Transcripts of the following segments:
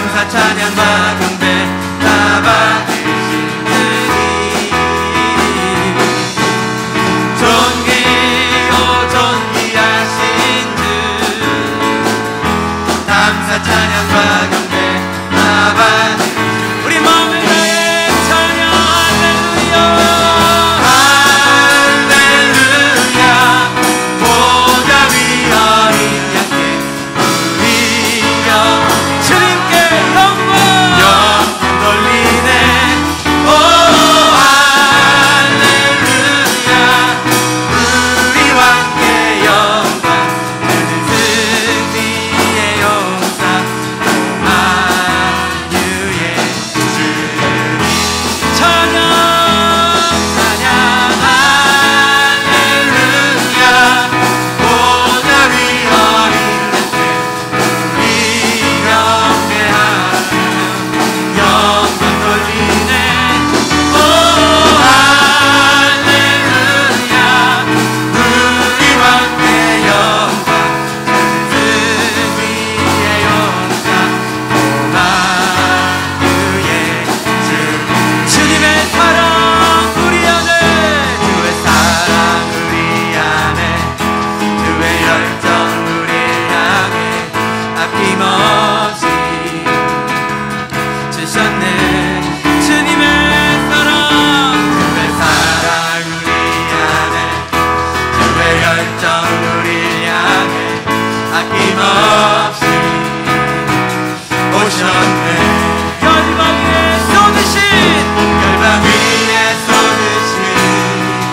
감사 찬양과 경배 다 받으시느니 존귀요 존귀하신 주 감사 찬양과 경배 다 받으시느니 우리 마음을 다해 찬양 할렐루야 할렐루야 보좌 위 어린 양께 우리 주님께 영광 돌리네 오 할렐루야 우리 왕께 영광 주는 승리의 용사 만유의 주님 찬양 찬양 할렐루야 보좌 위 어린 양께 우리 경배하며 영광 돌리네 오 할렐루야 우리 왕께 영광 승리의 용사 만유의 주 주님의 사랑 우리 안에 주의 사랑 우리 안에 주의 열정 우리 향해 아낌없이 주셨네 주님의 사랑 주의 사랑 우리 안에 주의 열정 우리 향해 아낌없이 오셨네 열방 위에 쏟으신 열방 위에 쏟으신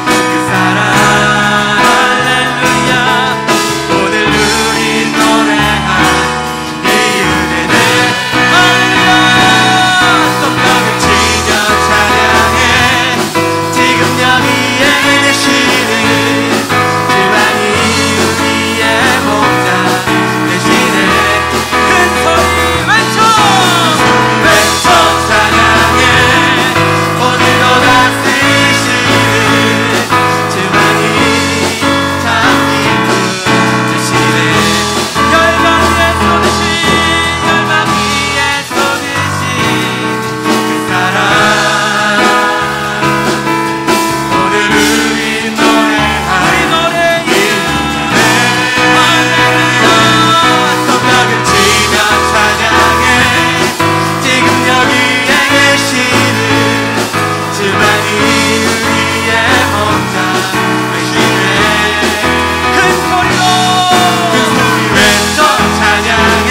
그 사랑 할렐루야 오늘 우리 노래한 이유는 할렐루야 손뼉을 치며 찬양해 지금 여기에 계시는 주만이 우리의 목자 되시네 큰 소리 외쳐 찬양해 오늘도 다스리시는 주만이 참 기쁨 주시네 열방 위에 쏟으신 열방 위에 쏟으신 그 사랑 오늘 우리 노래한 이유네 할렐루야 손뼉을 치며 찬양해 지금 여기에 계시는 주만이 우리의 목자 되시네 큰 소리 외쳐 찬양해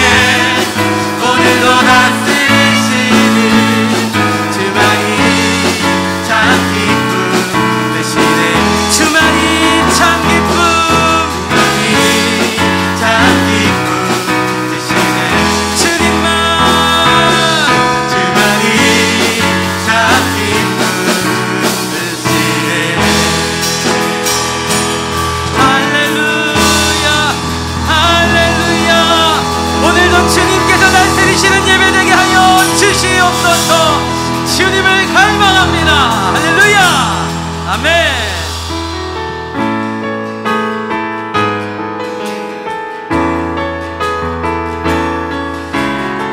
오늘도 다스리시는 주만이 참 기쁨 되시네 주만이 참 기쁨 참 기쁨 되시네 주님만 주만이 참 기쁨 되시네 할렐루야 할렐루야 오늘도 주님께서 다스리시는 예배되게 하여 주시옵소서 주님을 갈망합니다 할렐루야 아멘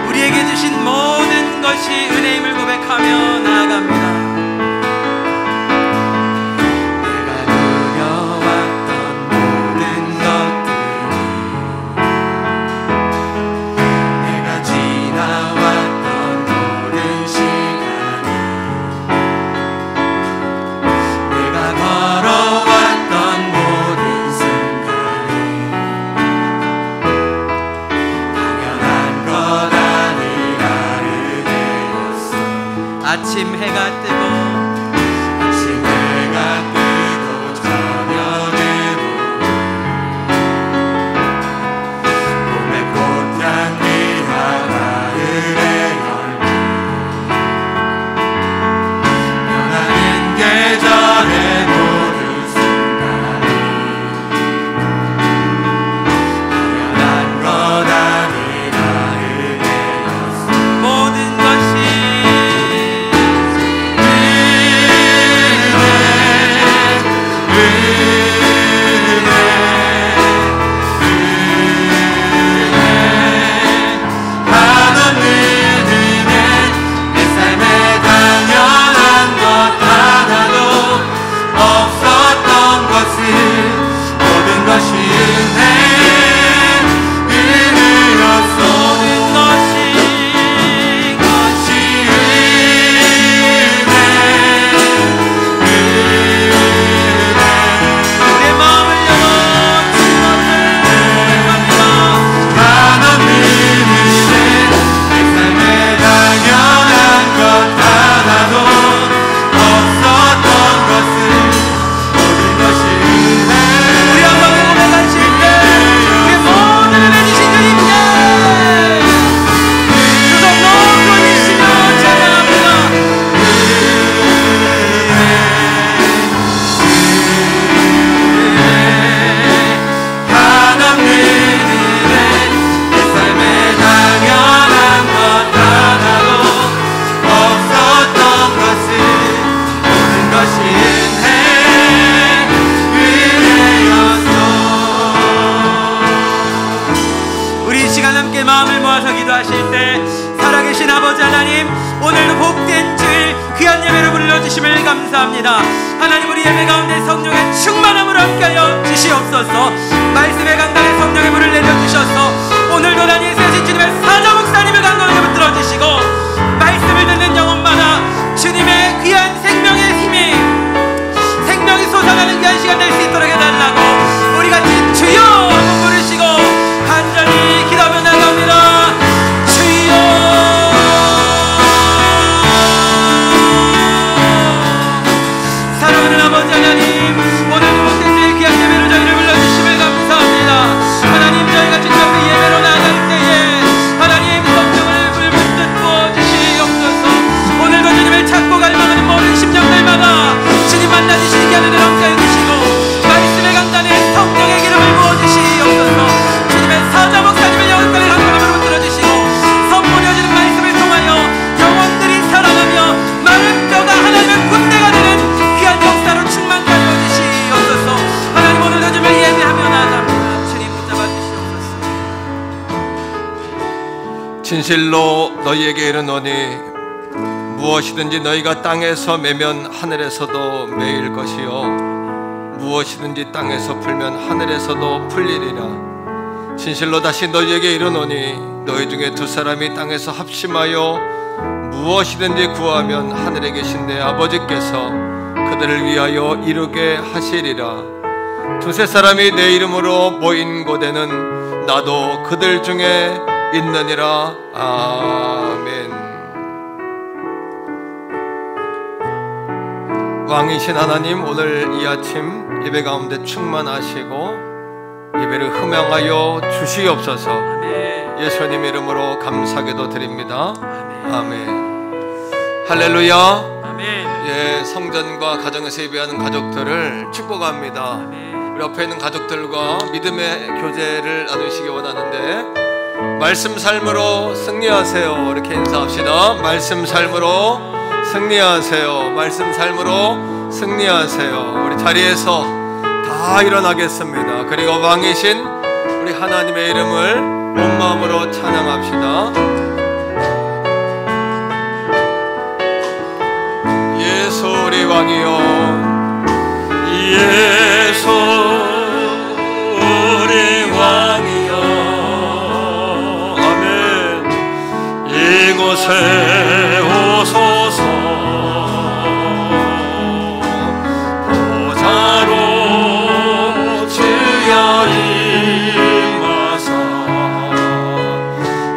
우리에게 주신 모든 것이 은혜임을 고백하며 나아갑니다 내가 누려왔던 모든 것들이 내가 지나왔던 모든 시간이 내가 걸어왔던 모든 순간이 당연한 것 아니라 은혜였어 아침 해가 뜨고 저녁에 봄의 꽃향기와 가을의 열기 변하는 계절의 모든 순간이 당연한 것 아니라 은혜였어 모든 것이 하나님, 오늘도 복된 주일 귀한 예배를 불러주심을 감사합니다. 하나님, 우리 예배 가운데 성령의 충만함을 함께하여 주시옵소서. 말씀의 강단에 성령의 물을 내려주셔서 오늘도 하나님 세신 주님의 사자 목사님을 강건하게 붙들어 주시고, 말씀을 듣는 영혼마다 주님의 귀한 생명의 힘이, 생명이 솟아나는 귀한 시간 될 수 있도록 해달라고 우리 같이 주여 한번 부르시고 간절히 기도하며 나갑니다. 주여. 사랑하는 아버지 하나님, 오늘도 복된 주의 귀한 예배로 저희를 불러주심을 감사합니다. 하나님, 저희가 주님 앞에 예배로 나갈 때에 하나님 성령을 불붙듯 부어주시옵소서. 오늘도 주님을 찾고 갈망하는 모든 심령들마다 주님 만나주시는 귀한 은혜를 함께해 주시고, 말씀의 강단에 성령의 기름을 부어주시옵소서. 주님의 사자 목사님을 영광의 강건함으로 붙들어 주시고, 선포되어지는 말씀을 통하여 영혼들이 살아나며 마른 뼈가 하나님의 군대가 되는 귀한 역사로 충만케 하여 주시옵소서. 하나님, 오늘도 주님을 예배하며 나아갑니다. 주님 붙잡아 주시옵소서. 진실로 너희에게 이르노니 무엇이든지 너희가 땅에서 매면 하늘에서도 매일 것이요 무엇이든지 땅에서 풀면 하늘에서도 풀리리라. 진실로 다시 너희에게 이르노니 너희 중에 두 사람이 땅에서 합심하여 무엇이든지 구하면 하늘에 계신 내 아버지께서 그들을 위하여 이루게 하시리라. 두세 사람이 내 이름으로 모인 곳에는 나도 그들 중에 있느니라. 아멘. 왕이신 하나님, 오늘 이 아침 예배 가운데 충만하시고 예배를 흠양하여 주시옵소서. 예수님 이름으로 감사기도 드립니다. 아멘. 할렐루야. 아멘. 예, 성전과 가정에서 예배하는 가족들을 축복합니다. 우리 옆에 있는 가족들과 믿음의 교제를 나누시기 원하는데, 말씀 삶으로 승리하세요. 이렇게 인사합시다. 말씀 삶으로 승리하세요. 말씀 삶으로 승리하세요. 우리 자리에서 다 일어나겠습니다. 그리고 왕이신 우리 하나님의 이름을 온 마음으로 찬양합시다. 예수 우리 왕이여, 예수 우리 왕이여. 아멘. 이곳에 오소서.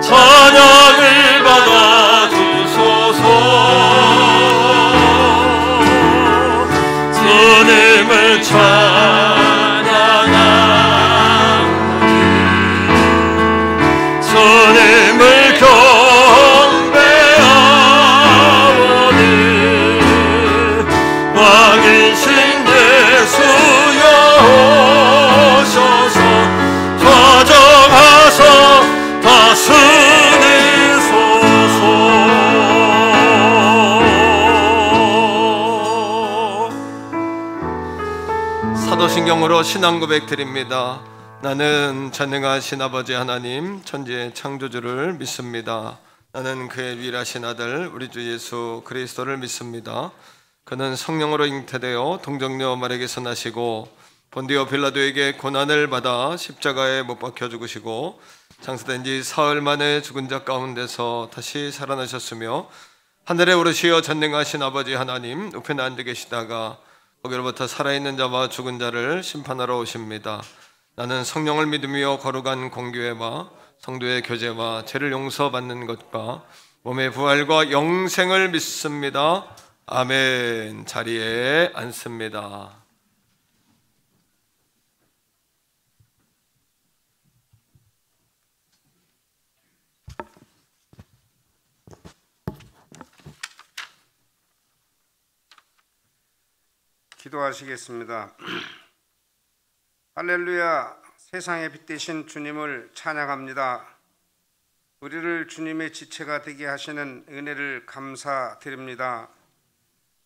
찬양을 받아 주소서. 주님을 찬양하오니 주님을 경배하오니 왕이신 예수여 오셔서 좌정하사 다스리소서. 사도신경으로 신앙고백 드립니다. 나는 전능하신 아버지 하나님 천지의 창조주를 믿습니다. 나는 그의 유일하신 아들 우리 주 예수 그리스도를 믿습니다. 그는 성령으로 잉태되어 동정녀 마리아에게서 나시고 본디오 빌라도에게 고난을 받아 십자가에 못 박혀 죽으시고 장사된 지 사흘 만에 죽은 자 가운데서 다시 살아나셨으며 하늘에 오르시어 전능하신 아버지 하나님 우편에 앉아 계시다가 거기로부터 살아있는 자와 죽은 자를 심판하러 오십니다. 나는 성령을 믿으며 거룩한 공교회와 성도의 교제와 죄를 용서받는 것과 몸의 부활과 영생을 믿습니다. 아멘. 자리에 앉습니다. 기도하시겠습니다. 할렐루야. 세상의 빛 되신 주님을 찬양합니다. 우리를 주님의 지체가 되게 하시는 은혜를 감사드립니다.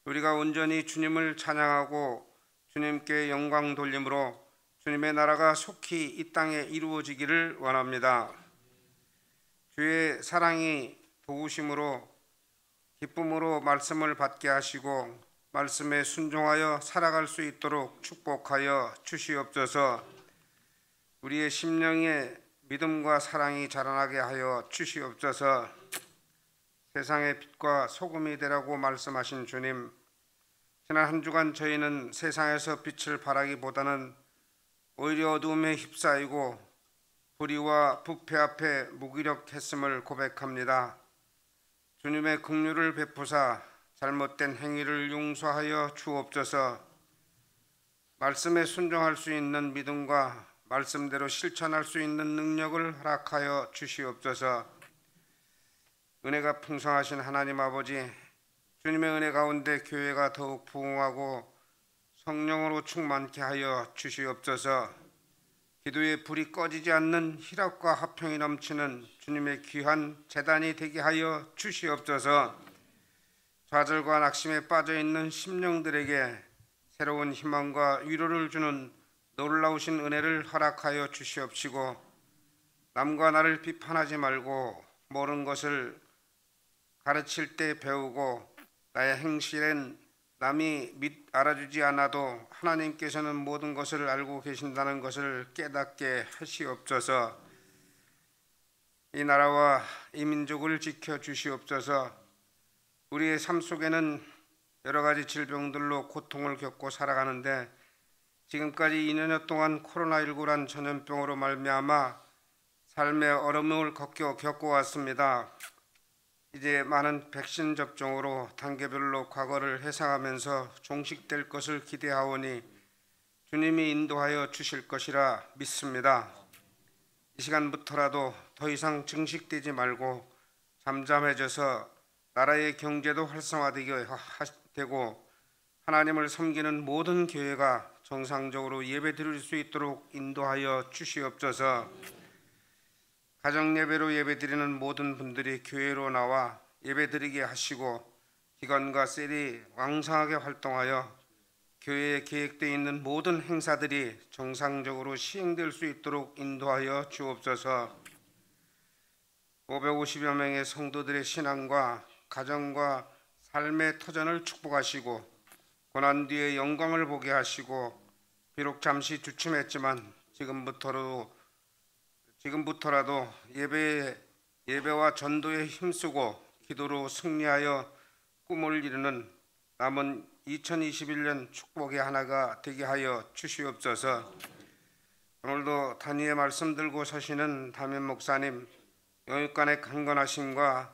우리가 온전히 주님을 찬양하고 주님께 영광 돌림으로 주님의 나라가 속히 이 땅에 이루어지기를 원합니다. 주의 사랑이 도우심으로 기쁨으로 말씀을 받게 하시고 말씀에 순종하여 살아갈 수 있도록 축복하여 주시옵소서. 우리의 심령에 믿음과 사랑이 자라나게 하여 주시옵소서. 세상의 빛과 소금이 되라고 말씀하신 주님, 지난 한 주간 저희는 세상에서 빛을 발하기보다는 오히려 어두움에 휩싸이고 불의와 부패 앞에 무기력했음을 고백합니다. 주님의 긍휼을 베푸사 잘못된 행위를 용서하여 주옵소서. 말씀에 순종할 수 있는 믿음과 말씀대로 실천할 수 있는 능력을 허락하여 주시옵소서. 은혜가 풍성하신 하나님 아버지, 주님의 은혜 가운데 교회가 더욱 부흥하고 성령으로 충만케 하여 주시옵소서. 기도의 불이 꺼지지 않는 희락과 화평이 넘치는 주님의 귀한 제단이 되게 하여 주시옵소서. 좌절과 낙심에 빠져있는 심령들에게 새로운 희망과 위로를 주는 놀라우신 은혜를 허락하여 주시옵시고, 남과 나를 비판하지 말고 모르는 것을 가르칠 때 배우고 나의 행실엔 남이 알아주지 않아도 하나님께서는 모든 것을 알고 계신다는 것을 깨닫게 하시옵소서. 이 나라와 이 민족을 지켜주시옵소서. 우리의 삶 속에는 여러 가지 질병들로 고통을 겪고 살아가는데 지금까지 2년여 동안 코로나19란 전염병으로 말미암아 삶의 어려움을 겪어왔습니다. 이제 많은 백신 접종으로 단계별로 과거를 회상하면서 종식될 것을 기대하오니 주님이 인도하여 주실 것이라 믿습니다. 이 시간부터라도 더 이상 증식되지 말고 잠잠해져서 나라의 경제도 활성화되게 되고 하나님을 섬기는 모든 교회가 정상적으로 예배드릴 수 있도록 인도하여 주시옵소서. 가정예배로 예배드리는 모든 분들이 교회로 나와 예배드리게 하시고 기관과 셀이 왕성하게 활동하여 교회에 계획되어 있는 모든 행사들이 정상적으로 시행될 수 있도록 인도하여 주옵소서. 550여 명의 성도들의 신앙과 가정과 삶의 터전을 축복하시고 고난 뒤에 영광을 보게 하시고 비록 잠시 주춤했지만 지금부터라도 예배와 전도에 힘쓰고 기도로 승리하여 꿈을 이루는 남은 2021년 축복의 하나가 되게 하여 주시옵소서. 오늘도 단위의 말씀 들고 서시는 담임 목사님, 영육간의 강건하심과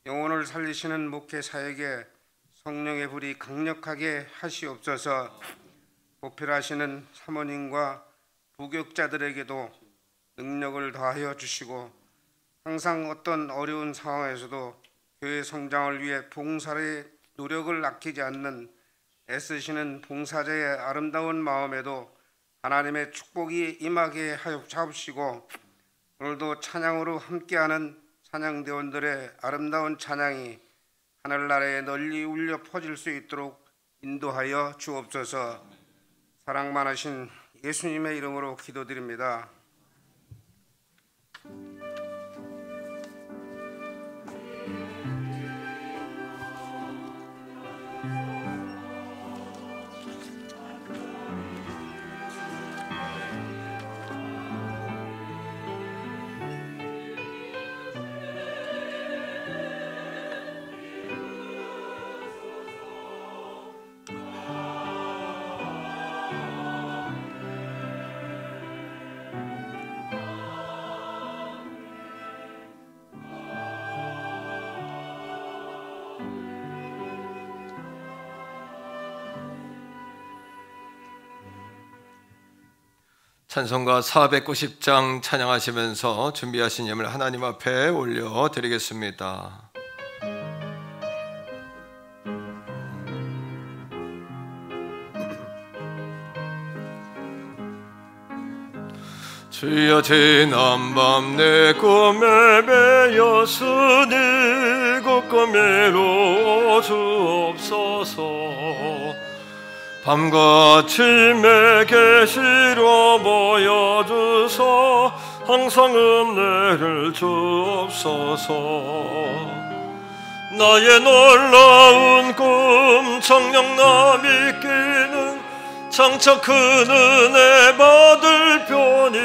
영혼을 살리시는 목회사에게 성령의 불이 강력하게 하시옵소서. 보필하시는 사모님과 부교육자들에게도 능력을 더하여 주시고 항상 어떤 어려운 상황에서도 교회 성장을 위해 봉사의 노력을 아끼지 않는 애쓰시는 봉사자의 아름다운 마음에도 하나님의 축복이 임하게 하여 주시고 오늘도 찬양으로 함께하는 찬양대원들의 아름다운 찬양이 하늘나라에 널리 울려 퍼질 수 있도록 인도하여 주옵소서. 사랑 많으신 예수님의 이름으로 기도드립니다. 찬송가 490장 찬양하시면서 준비하신 예물 하나님 앞에 올려드리겠습니다. 주여 지난밤 내 꿈에 매였으니 그 꿈이로 주옵소서. 밤같이 내 계시로 보여주소. 항상 은혜를 주옵소서. 나의 놀라운 꿈 청령 남이 끼는 장차 큰 은혜 받을 편이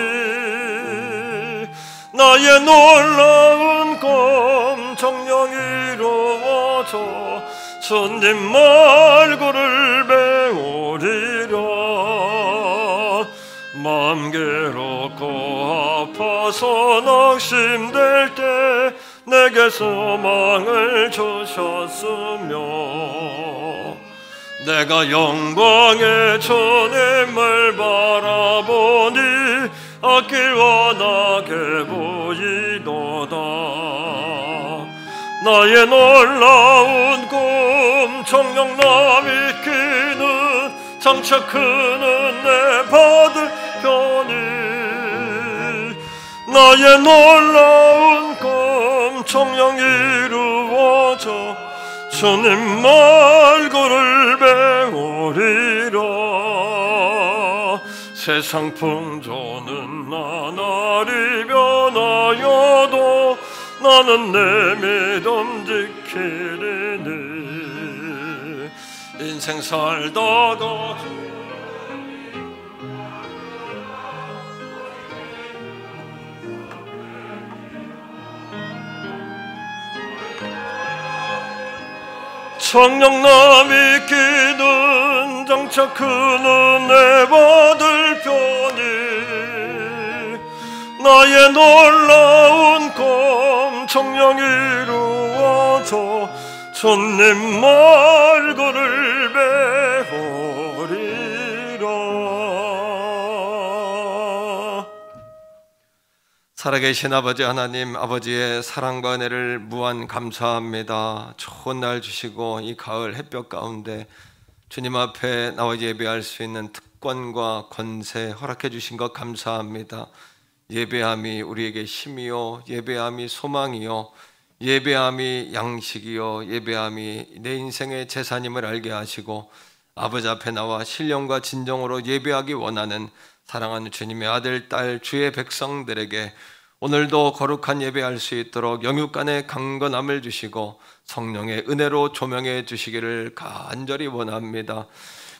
나의 놀라운 꿈 청령 이루어져 주님 말고를 배우리라 마음 괴롭고 아파서 낙심될 때 내게 소망을 주셨으며 내가 영광의 주님을 바라보니 악기와 나게 보이도다 나의 놀라운 꿈 청령 남이 끼는 장차 큰 은혜 받을 편이 나의 놀라운 꿈 청령 이루어져 주님 말고를 배우리라 세상 풍조는 나날이 변하여도 나는 내 믿음 지키리니 인생 살다가 청령 남이 끼는 장차 큰 은혜 받을 편이 나의 놀라운 꿈 청령 이루어져 주님 말고를 배우리라 살아계신 아버지 하나님 아버지의 사랑과 은혜를 무한 감사합니다. 좋은 날 주시고 이 가을 햇볕 가운데 주님 앞에 나와 예배할 수 있는 특권과 권세 허락해 주신 것 감사합니다. 예배함이 우리에게 힘이요 예배함이 소망이요 예배함이 양식이요 예배함이 내 인생의 재산임을 알게 하시고 아버지 앞에 나와 신령과 진정으로 예배하기 원하는 사랑하는 주님의 아들, 딸, 주의 백성들에게 오늘도 거룩한 예배할 수 있도록 영육간의 강건함을 주시고 성령의 은혜로 조명해 주시기를 간절히 원합니다.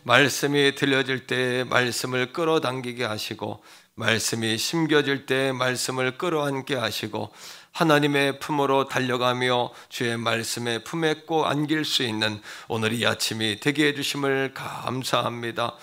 말씀이 들려질 때 말씀을 끌어당기게 하시고 말씀이 심겨질 때 말씀을 끌어안게 하시고 하나님의 품으로 달려가며 주의 말씀에 품에 꼭 안길 수 있는 오늘 이 아침이 되게 해주심을 감사합니다.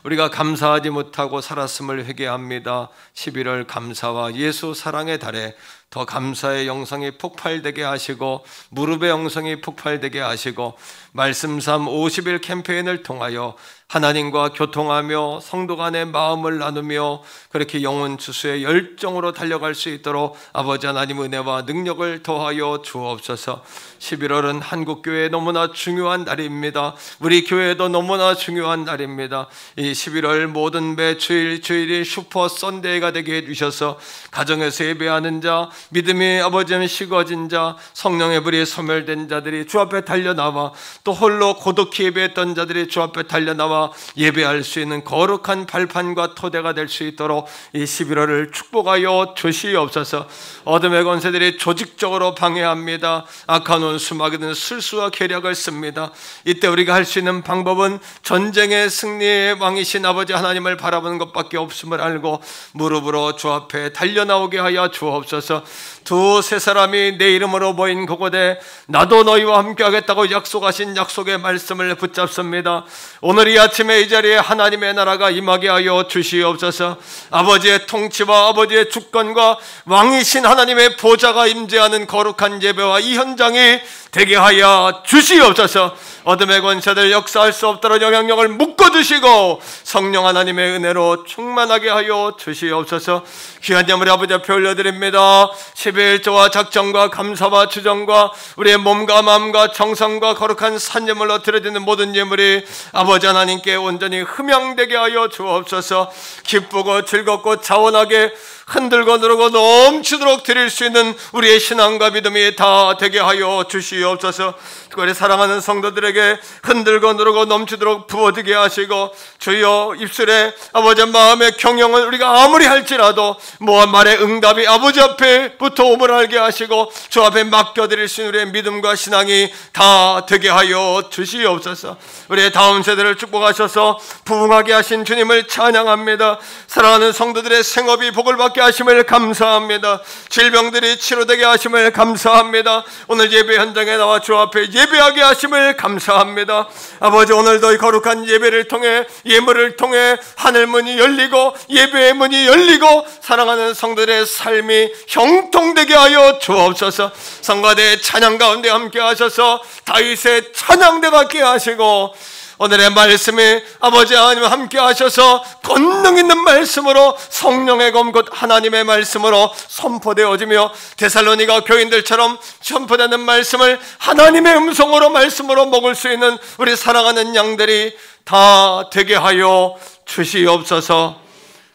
우리가 감사하지 못하고 살았음을 회개합니다. 11월 감사와 예수 사랑의 달에 더 감사의 영성이 폭발되게 하시고 무릎의 영성이 폭발되게 하시고 말씀 삶 50일 캠페인을 통하여 하나님과 교통하며 성도 간의 마음을 나누며 그렇게 영혼 추수의 열정으로 달려갈 수 있도록 아버지 하나님 은혜와 능력을 더하여 주옵소서. 11월은 한국교회에 너무나 중요한 날입니다. 우리 교회도 너무나 중요한 날입니다. 이 11월 모든 매 주일이 슈퍼 선데이가 되게 해주셔서 가정에서 예배하는 자, 믿음이 아버지는 식어진 자, 성령의 불이 소멸된 자들이 주 앞에 달려나와 또 홀로 고독히 예배했던 자들이 주 앞에 달려나와 예배할 수 있는 거룩한 발판과 토대가 될 수 있도록 이 11월을 축복하여 주시옵소서. 어둠의 권세들이 조직적으로 방해합니다. 악한 원수마귀는 술수와 계략을 씁니다. 이때 우리가 할 수 있는 방법은 전쟁의 승리의 왕이신 아버지 하나님을 바라보는 것밖에 없음을 알고 무릎으로 주 앞에 달려나오게 하여 주옵소서. 두세 사람이 내 이름으로 모인 그곳에 나도 너희와 함께 하겠다고 약속하신 약속의 말씀을 붙잡습니다. 오늘 이 아침에 이 자리에 하나님의 나라가 임하게 하여 주시옵소서. 아버지의 통치와 아버지의 주권과 왕이신 하나님의 보좌가 임재하는 거룩한 예배와 이 현장이 되게 하여 주시옵소서. 어둠의 권세들 역사할 수 없도록 영향력을 묶어주시고 성령 하나님의 은혜로 충만하게 하여 주시옵소서. 귀한 예물 아버지 앞에 올려드립니다. 11조와 작정과 감사와 주정과 우리의 몸과 마음과 정성과 거룩한 산예물로 드려지는 모든 예물이 아버지 하나님께 온전히 흠양되게 하여 주옵소서. 기쁘고 즐겁고 자원하게 흔들고 누르고 넘치도록 드릴 수 있는 우리의 신앙과 믿음이 다 되게 하여 주시옵소서. 주시옵소서. 특별히 사랑하는 성도들에게 흔들고 누르고 넘치도록 부어지게 하시고, 주여 입술에 아버지 마음의 경영을 우리가 아무리 할지라도 모한 말의 응답이 아버지 앞에부터 오므 알게 하시고 주 앞에 맡겨드릴 수 있는 우리의 믿음과 신앙이 다 되게 하여 주시옵소서. 우리의 다음 세대를 축복하셔서 부흥하게 하신 주님을 찬양합니다. 사랑하는 성도들의 생업이 복을 받게 하심을 감사합니다. 질병들이 치료되게 하심을 감사합니다. 오늘 예배 현장에 나와 주 앞에 예배하게 하심을 감사합니다. 아버지, 오늘도 이 거룩한 예배를 통해, 예물을 통해 하늘문이 열리고 예배의 문이 열리고 사랑하는 성도들의 삶이 형통되게 하여 주옵소서. 성가대 찬양 가운데 함께 하셔서 다윗의 찬양대 같게 하시고, 오늘의 말씀이 아버지 하나님 함께 하셔서 권능 있는 말씀으로, 성령의 검 곧 하나님의 말씀으로 선포되어지며 데살로니가 교인들처럼 선포되는 말씀을 하나님의 음성으로, 말씀으로 먹을 수 있는 우리 사랑하는 양들이 다 되게 하여 주시옵소서.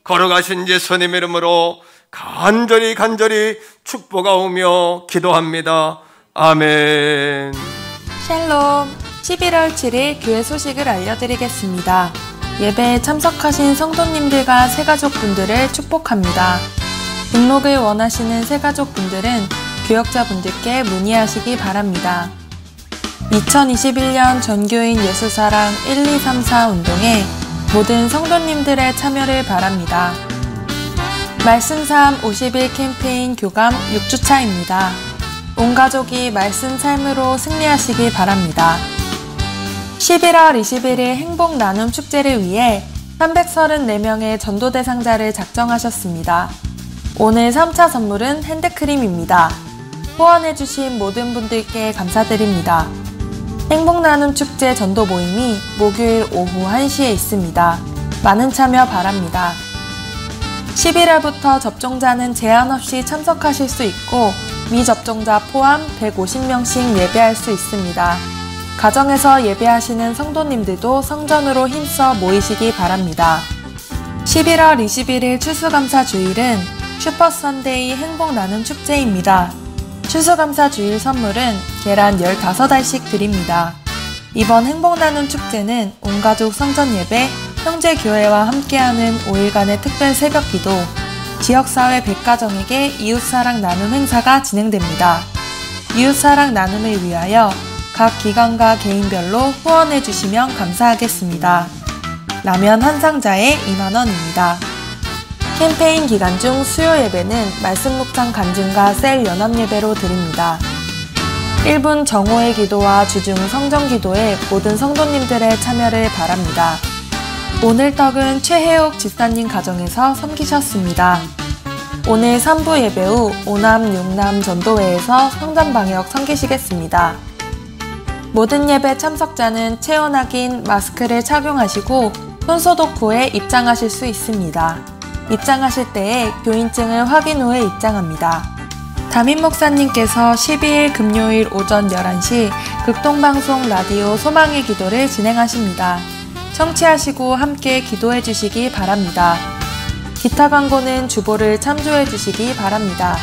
걸어가신 예수님 이름으로 간절히 축복하오며 기도합니다. 아멘. 샬롬. 11월 7일 교회 소식을 알려드리겠습니다. 예배에 참석하신 성도님들과 새가족분들을 축복합니다. 등록을 원하시는 새가족분들은 교역자분들께 문의하시기 바랍니다. 2021년 전교인 예수사랑 1234 운동에 모든 성도님들의 참여를 바랍니다. 말씀삶 50일 캠페인 교감 6주차입니다. 온 가족이 말씀 삶으로 승리하시기 바랍니다. 11월 21일 행복 나눔 축제를 위해 334명의 전도 대상자를 작정하셨습니다. 오늘 3차 선물은 핸드크림입니다. 후원해주신 모든 분들께 감사드립니다. 행복 나눔 축제 전도 모임이 목요일 오후 1시에 있습니다. 많은 참여 바랍니다. 11월부터 접종자는 제한 없이 참석하실 수 있고 미접종자 포함 150명씩 예배할 수 있습니다. 가정에서 예배하시는 성도님들도 성전으로 힘써 모이시기 바랍니다. 11월 21일 추수감사 주일은 슈퍼선데이 행복나눔 축제입니다. 추수감사 주일 선물은 계란 15알씩 드립니다. 이번 행복나눔 축제는 온가족 성전 예배, 형제교회와 함께하는 5일간의 특별 새벽기도, 지역사회 100가정에게 이웃사랑 나눔 행사가 진행됩니다. 이웃사랑 나눔을 위하여 각 기관과 개인별로 후원해 주시면 감사하겠습니다. 라면 한 상자에 2만원입니다. 캠페인 기간 중 수요 예배는 말씀 묵상 간증과 셀 연합 예배로 드립니다. 1분 정오의 기도와 주중 성전 기도에 모든 성도님들의 참여를 바랍니다. 오늘 떡은 최혜옥 집사님 가정에서 섬기셨습니다. 오늘 3부 예배 후 5남 6남 전도회에서 성전방역 섬기시겠습니다. 모든 예배 참석자는 체온 확인, 마스크를 착용하시고 손소독 후에 입장하실 수 있습니다. 입장하실 때에 교인증을 확인 후에 입장합니다. 담임 목사님께서 12일 금요일 오전 11시 극동방송 라디오 소망의 기도를 진행하십니다. 청취하시고 함께 기도해 주시기 바랍니다. 기타 광고는 주보를 참조해 주시기 바랍니다.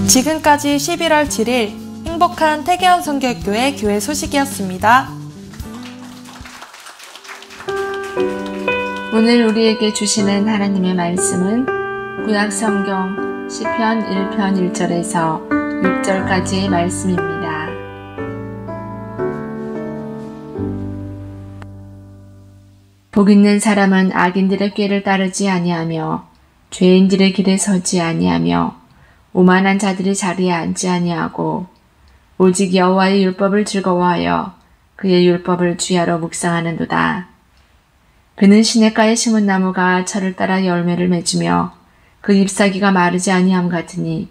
지금까지 11월 7일 행복한 태계원 성결교회 교회 소식이었습니다. 오늘 우리에게 주시는 하나님의 말씀은 구약성경 시편 1편 1절에서 6절까지의 말씀입니다. 복 있는 사람은 악인들의 꾀를 따르지 아니하며 죄인들의 길에 서지 아니하며 오만한 자들이 자리에 앉지 아니하고 오직 여호와의 율법을 즐거워하여 그의 율법을 주야로 묵상하는도다. 그는 시냇가에 심은 나무가 철을 따라 열매를 맺으며 그 잎사귀가 마르지 아니함 같으니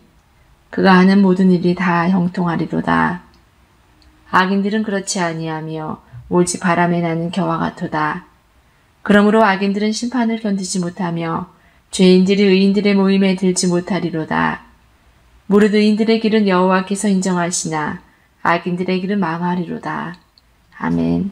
그가 하는 모든 일이 다 형통하리로다. 악인들은 그렇지 아니하며 오직 바람에 나는 겨와 같도다. 그러므로 악인들은 심판을 견디지 못하며 죄인들이 의인들의 모임에 들지 못하리로다. 무릇 의인들의 길은 여호와께서 인정하시나 악인들의 길은 망하리로다. 아멘.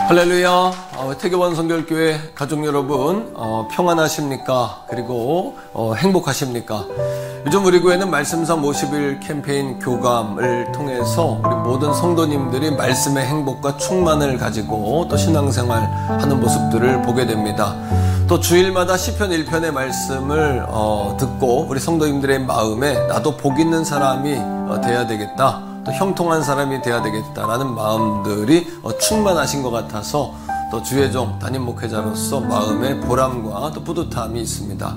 할렐루야. 태교원 성결교회 가족 여러분, 평안하십니까? 그리고 행복하십니까? 요즘 우리 교회는 말씀상 50일 캠페인 교감을 통해서 우리 모든 성도님들이 말씀의 행복과 충만을 가지고 또 신앙생활 하는 모습들을 보게 됩니다. 또 주일마다 시편 1편의 말씀을 듣고 우리 성도님들의 마음에 나도 복 있는 사람이 돼야 되겠다, 또 형통한 사람이 돼야 되겠다라는 마음들이 충만하신 것 같아서 또 주의종 담임 목회자로서 마음의 보람과 또 뿌듯함이 있습니다.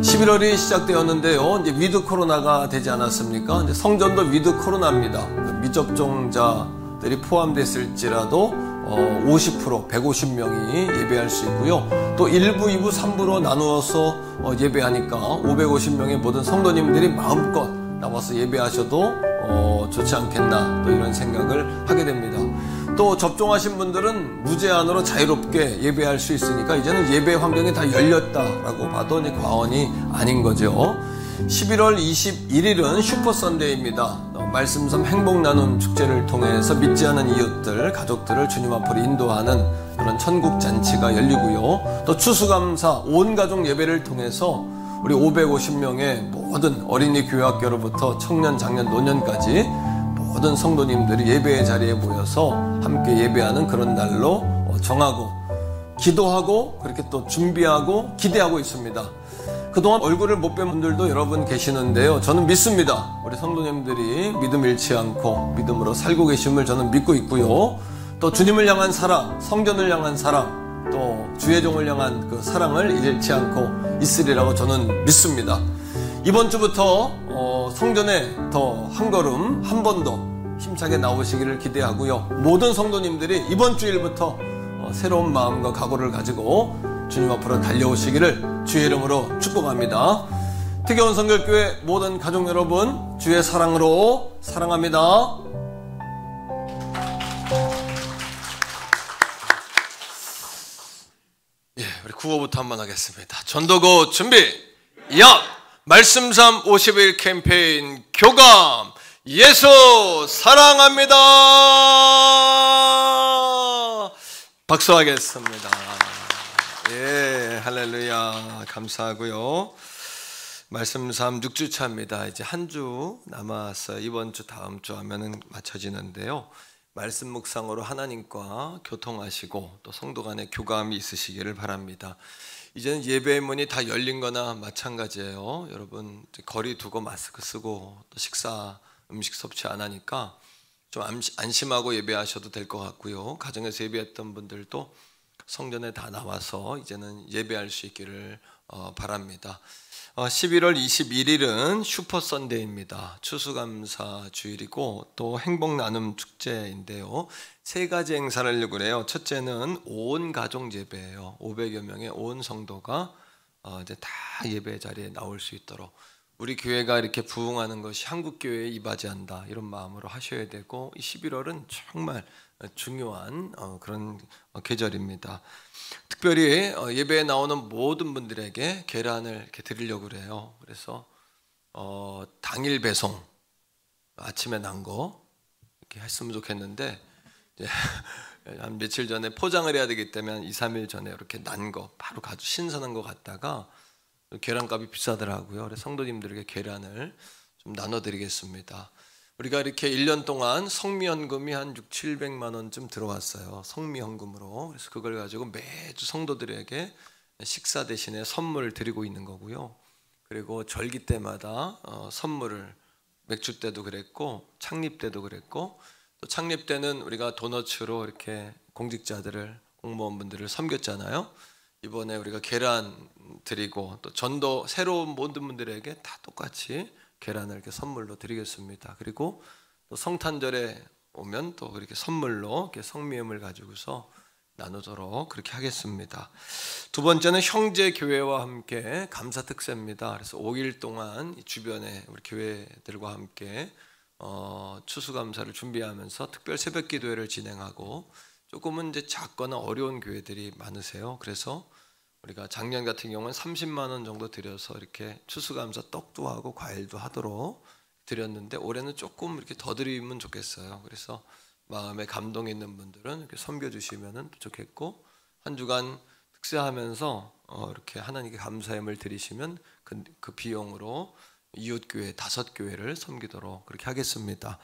11월이 시작되었는데요. 이제 위드 코로나가 되지 않았습니까? 이제 성전도 위드 코로나입니다. 미접종자들이 포함됐을지라도 50%, 150명이 예배할 수 있고요. 또 1부, 2부, 3부로 나누어서 예배하니까 550명의 모든 성도님들이 마음껏 나와서 예배하셔도 좋지 않겠나, 또 이런 생각을 하게 됩니다. 또 접종하신 분들은 무제한으로 자유롭게 예배할 수 있으니까 이제는 예배 환경이 다 열렸다라고 봐도 과언이 아닌 거죠. 11월 21일은 슈퍼 선데이입니다. 말씀섬 행복 나눔 축제를 통해서 믿지 않은 이웃들, 가족들을 주님 앞으로 인도하는 그런 천국 잔치가 열리고요. 또 추수감사 온 가족 예배를 통해서 우리 550명의 모든 어린이 교회학교로부터 청년, 장년, 노년까지 모든 성도님들이 예배의 자리에 모여서 함께 예배하는 그런 날로 정하고 기도하고 그렇게 또 준비하고 기대하고 있습니다. 그동안 얼굴을 못 뵌 분들도 여러분 계시는데요. 저는 믿습니다. 우리 성도님들이 믿음 잃지 않고 믿음으로 살고 계심을 저는 믿고 있고요. 또 주님을 향한 사랑, 성전을 향한 사랑, 또 주의 종을 향한 그 사랑을 잃지 않고 있으리라고 저는 믿습니다. 이번 주부터 성전에 더 한 걸음, 한 번 더 힘차게 나오시기를 기대하고요. 모든 성도님들이 이번 주일부터 새로운 마음과 각오를 가지고 주님 앞으로 달려오시기를 주의 이름으로 축복합니다. 특여원 성결교회 모든 가족 여러분, 주의 사랑으로 사랑합니다. 예, 우리 구호부터 한번 하겠습니다. 전도고 준비, 야! 말씀삼 50일 캠페인 교감, 예수 사랑합니다. 박수하겠습니다. 예, 할렐루야. 감사하고요. 말씀삼 6주차입니다. 이제 한 주 남았어요. 이번 주, 다음 주 하면은 맞춰지는데요. 말씀 묵상으로 하나님과 교통하시고 또 성도 간의 교감이 있으시기를 바랍니다. 이제는 예배의 문이 다 열린 거나 마찬가지예요. 여러분 거리 두고 마스크 쓰고 또 식사 음식 섭취 안 하니까 좀 안심하고 예배하셔도 될 것 같고요. 가정에서 예배했던 분들도 성전에 다 나와서 이제는 예배할 수 있기를 바랍니다. 11월 21일은 슈퍼 선데이입니다. 추수감사 주일이고 또 행복 나눔 축제인데요. 세 가지 행사를 하려고 그래요. 첫째는 온 가족 예배예요. 500여 명의 온 성도가 이제 다 예배 자리에 나올 수 있도록 우리 교회가 이렇게 부흥하는 것이 한국 교회에 이바지한다, 이런 마음으로 하셔야 되고, 이 11월은 정말 중요한 그런 계절입니다. 특별히 예배에 나오는 모든 분들에게 계란을 이렇게 드리려고 그래요. 그래서 당일 배송, 아침에 난 거 이렇게 했으면 좋겠는데 한 며칠 전에 포장을 해야 되기 때문에 한 2, 3일 전에 이렇게 난 거 바로 가지고 신선한 거 갖다가 계란값이 비싸더라고요. 그래서 성도님들에게 계란을 좀 나눠드리겠습니다. 우리가 이렇게 1년 동안 성미헌금이 한 600~700만 원쯤 들어왔어요. 성미헌금으로. 그래서 그걸 가지고 매주 성도들에게 식사 대신에 선물을 드리고 있는 거고요. 그리고 절기 때마다 선물을, 맥주 때도 그랬고 창립 때도 그랬고, 또 창립 때는 우리가 도너츠로 이렇게 공직자들을, 공무원분들을 섬겼잖아요. 이번에 우리가 계란 드리고 또 전도 새로운 모든 분들에게 다 똑같이 계란을 이렇게 선물로 드리겠습니다. 그리고 또 성탄절에 오면 또 그렇게 선물로 이렇게 성미음을 가지고서 나누도록 그렇게 하겠습니다. 두 번째는 형제 교회와 함께 감사 특세입니다. 그래서 5일 동안 주변에 우리 교회들과 함께 추수감사를 준비하면서 특별 새벽 기도회를 진행하고, 조금은 이제 작거나 어려운 교회들이 많으세요. 그래서 우리가 작년 같은 경우는 30만 원 정도 드려서 이렇게 추수감사 떡도 하고 과일도 하도록 드렸는데, 올해는 조금 이렇게 더 드리면 좋겠어요. 그래서 마음에 감동이 있는 분들은 이렇게 섬겨주시면 좋겠고, 한 주간 특세하면서 이렇게 하나님께 감사함을 드리시면 그 비용으로 이웃교회 5교회를 섬기도록 그렇게 하겠습니다.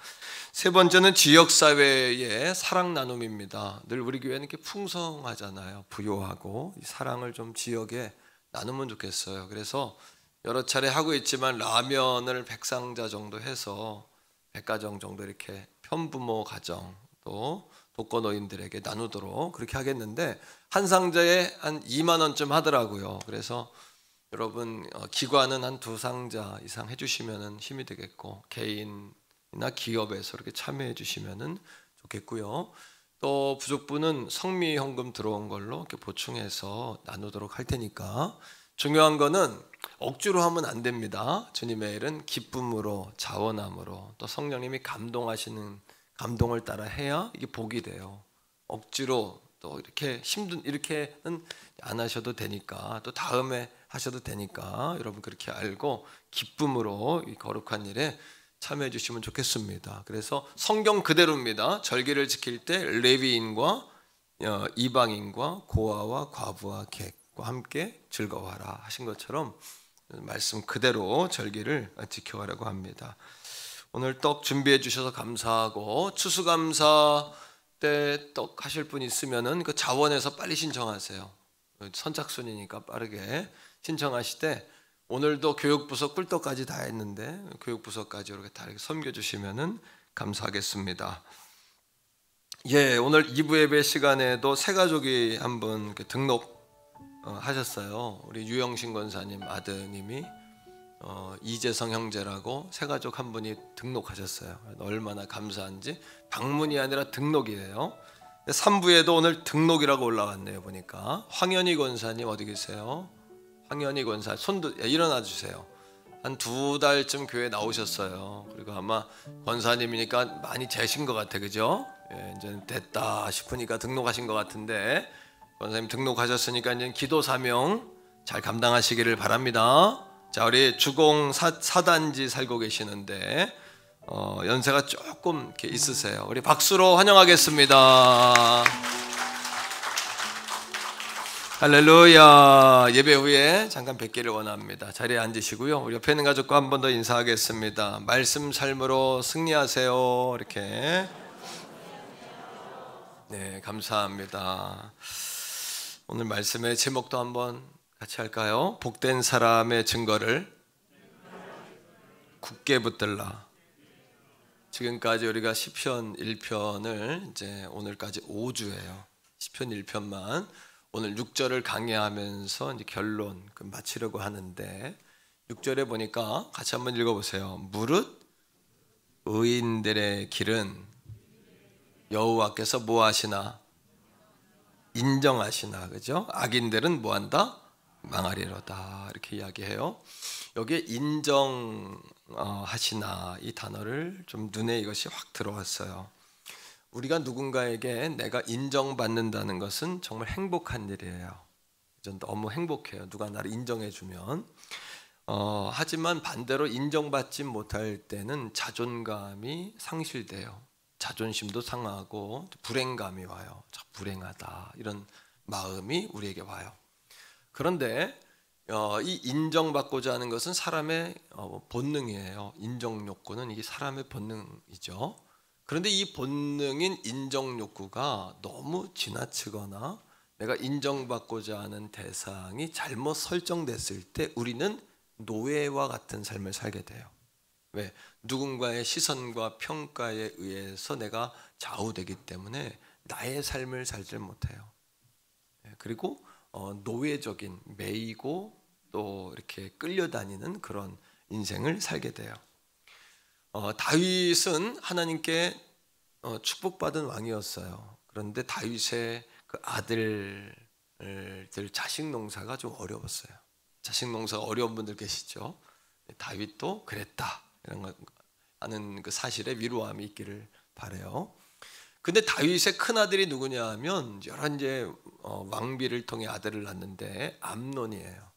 세 번째는 지역사회의 사랑 나눔입니다. 늘 우리 교회는 이렇게 풍성하잖아요. 부요하고 이 사랑을 좀 지역에 나누면 좋겠어요. 그래서 여러 차례 하고 있지만 라면을 100상자 정도 해서 100가정 정도 이렇게 편부모 가정 또 독거노인들에게 나누도록 그렇게 하겠는데 한 상자에 한 2만 원쯤 하더라고요. 그래서 여러분 기관은 한 2상자 이상 해주시면 힘이 되겠고 개인이나 기업에서 이렇게 참여해 주시면 좋겠고요. 또 부족분은 성미 헌금 들어온 걸로 이렇게 보충해서 나누도록 할 테니까 중요한 거는 억지로 하면 안 됩니다. 주님의 일은 기쁨으로 자원함으로 또 성령님이 감동하시는 감동을 따라 해야 이게 복이 돼요. 억지로 또 이렇게 이렇게는 안 하셔도 되니까 또 다음에 하셔도 되니까 여러분 그렇게 알고 기쁨으로 이 거룩한 일에 참여해 주시면 좋겠습니다. 그래서 성경 그대로입니다. 절기를 지킬 때 레위인과 이방인과 고아와 과부와 객과 함께 즐거워하라 하신 것처럼 말씀 그대로 절기를 지켜가려고 합니다. 오늘 떡 준비해 주셔서 감사하고 추수감사 때 떡 하실 분 있으면은 그 자원에서 빨리 신청하세요. 선착순이니까 빠르게 신청하시되 오늘도 교육부서 꿀떡까지 다 했는데 교육부서까지 이렇게 다 이렇게 섬겨주시면은 감사하겠습니다. 예, 오늘 2부 예배 시간에도 세 가족이 한 분 등록 하셨어요. 우리 유영신 권사님 아드님이 이재성 형제라고 세 가족 한 분이 등록하셨어요. 얼마나 감사한지. 방문이 아니라 등록이에요. 3부에도 오늘 등록이라고 올라왔네요. 보니까 황현희 권사님 어디 계세요? 황현희 권사 일어나 주세요. 한 2달쯤 교회 나오셨어요. 그리고 아마 권사님이니까 많이 재신 것 같아, 그죠? 예, 이제 됐다 싶으니까 등록하신 것 같은데 권사님 등록하셨으니까 이제 기도 사명 잘 감당하시기를 바랍니다. 자, 우리 주공 4단지 살고 계시는데 연세가 조금 이렇게 있으세요. 우리 박수로 환영하겠습니다. 할렐루야. 예배 후에 잠깐 뵙기를 원합니다. 자리에 앉으시고요. 우리 옆에 있는 가족과 한 번 더 인사하겠습니다. 말씀 삶으로 승리하세요. 이렇게. 네, 감사합니다. 오늘 말씀의 제목도 한번 같이 할까요? 복된 사람의 증거를 굳게 붙들라. 지금까지 우리가 시편 1편을 이제 오늘까지 5주예요. 시편 1편만 오늘 6절을 강의하면서 이제 결론 마치려고 하는데 6절에 보니까 같이 한번 읽어보세요. 무릇 의인들의 길은 여호와께서 뭐 하시나? 인정하시나, 그죠? 악인들은 뭐 한다? 망하리로다. 이렇게 이야기해요. 여기에 인정하시나 이 단어를 좀 눈에 이것이 확 들어왔어요. 우리가 누군가에게 내가 인정받는다는 것은 정말 행복한 일이에요. 전 너무 행복해요. 누가 나를 인정해주면. 하지만 반대로 인정받지 못할 때는 자존감이 상실돼요. 자존심도 상하고 불행감이 와요. 불행하다 이런 마음이 우리에게 와요. 그런데 이 인정받고자 하는 것은 사람의 본능이에요. 인정 욕구는 이게 사람의 본능이죠. 그런데 이 본능인 인정 욕구가 너무 지나치거나 내가 인정받고자 하는 대상이 잘못 설정됐을 때 우리는 노예와 같은 삶을 살게 돼요. 왜? 누군가의 시선과 평가에 의해서 내가 좌우되기 때문에 나의 삶을 살지 못해요. 그리고 노예적인 매이고 또 이렇게 끌려다니는 그런 인생을 살게 돼요. 다윗은 하나님께 축복받은 왕이었어요. 그런데 다윗의 그 아들들 자식 농사가 좀 어려웠어요. 자식 농사가 어려운 분들 계시죠? 다윗도 그랬다 이런 거 하는 그 사실에 위로함이 있기를 바라요. 근데 다윗의 큰 아들이 누구냐 하면 여러 이제 왕비를 통해 아들을 낳는데 암논이에요.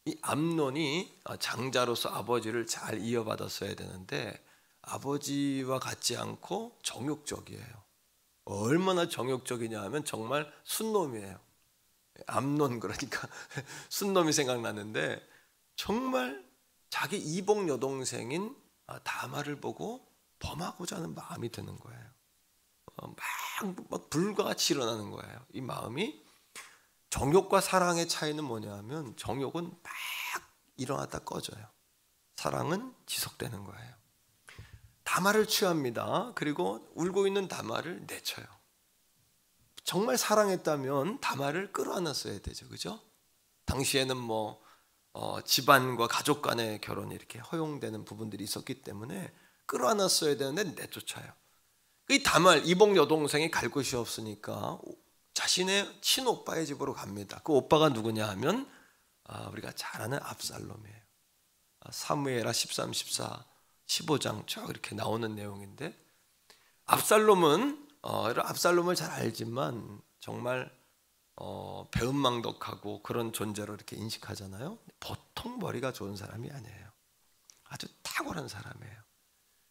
이 암논이 장자로서 아버지를 잘 이어받았어야 되는데 아버지와 같지 않고 정욕적이에요. 얼마나 정욕적이냐 하면 정말 순놈이에요. 암논 그러니까 순놈이 생각나는데 정말 자기 이복 여동생인 다말을 보고 범하고자 하는 마음이 드는 거예요. 막 불과 같이 일어나는 거예요. 이 마음이 정욕과 사랑의 차이는 뭐냐 하면 정욕은 막 일어나다 꺼져요. 사랑은 지속되는 거예요. 다말을 취합니다. 그리고 울고 있는 다말을 내쳐요. 정말 사랑했다면 다말을 끌어안았어야 되죠, 그죠? 당시에는 집안과 가족 간의 결혼이 이렇게 허용되는 부분들이 있었기 때문에 끌어안았어야 되는데 내쫓아요. 이 다말 이복 여동생이 갈 곳이 없으니까 자신의 친오빠의 집으로 갑니다. 그 오빠가 누구냐 하면 우리가 잘 아는 압살롬이에요. 사무엘하 13, 14, 15장 쭉 이렇게 나오는 내용인데, 압살롬을 잘 알지만 정말 배은망덕하고 그런 존재로 이렇게 인식하잖아요. 보통 머리가 좋은 사람이 아니에요. 아주 탁월한 사람이에요.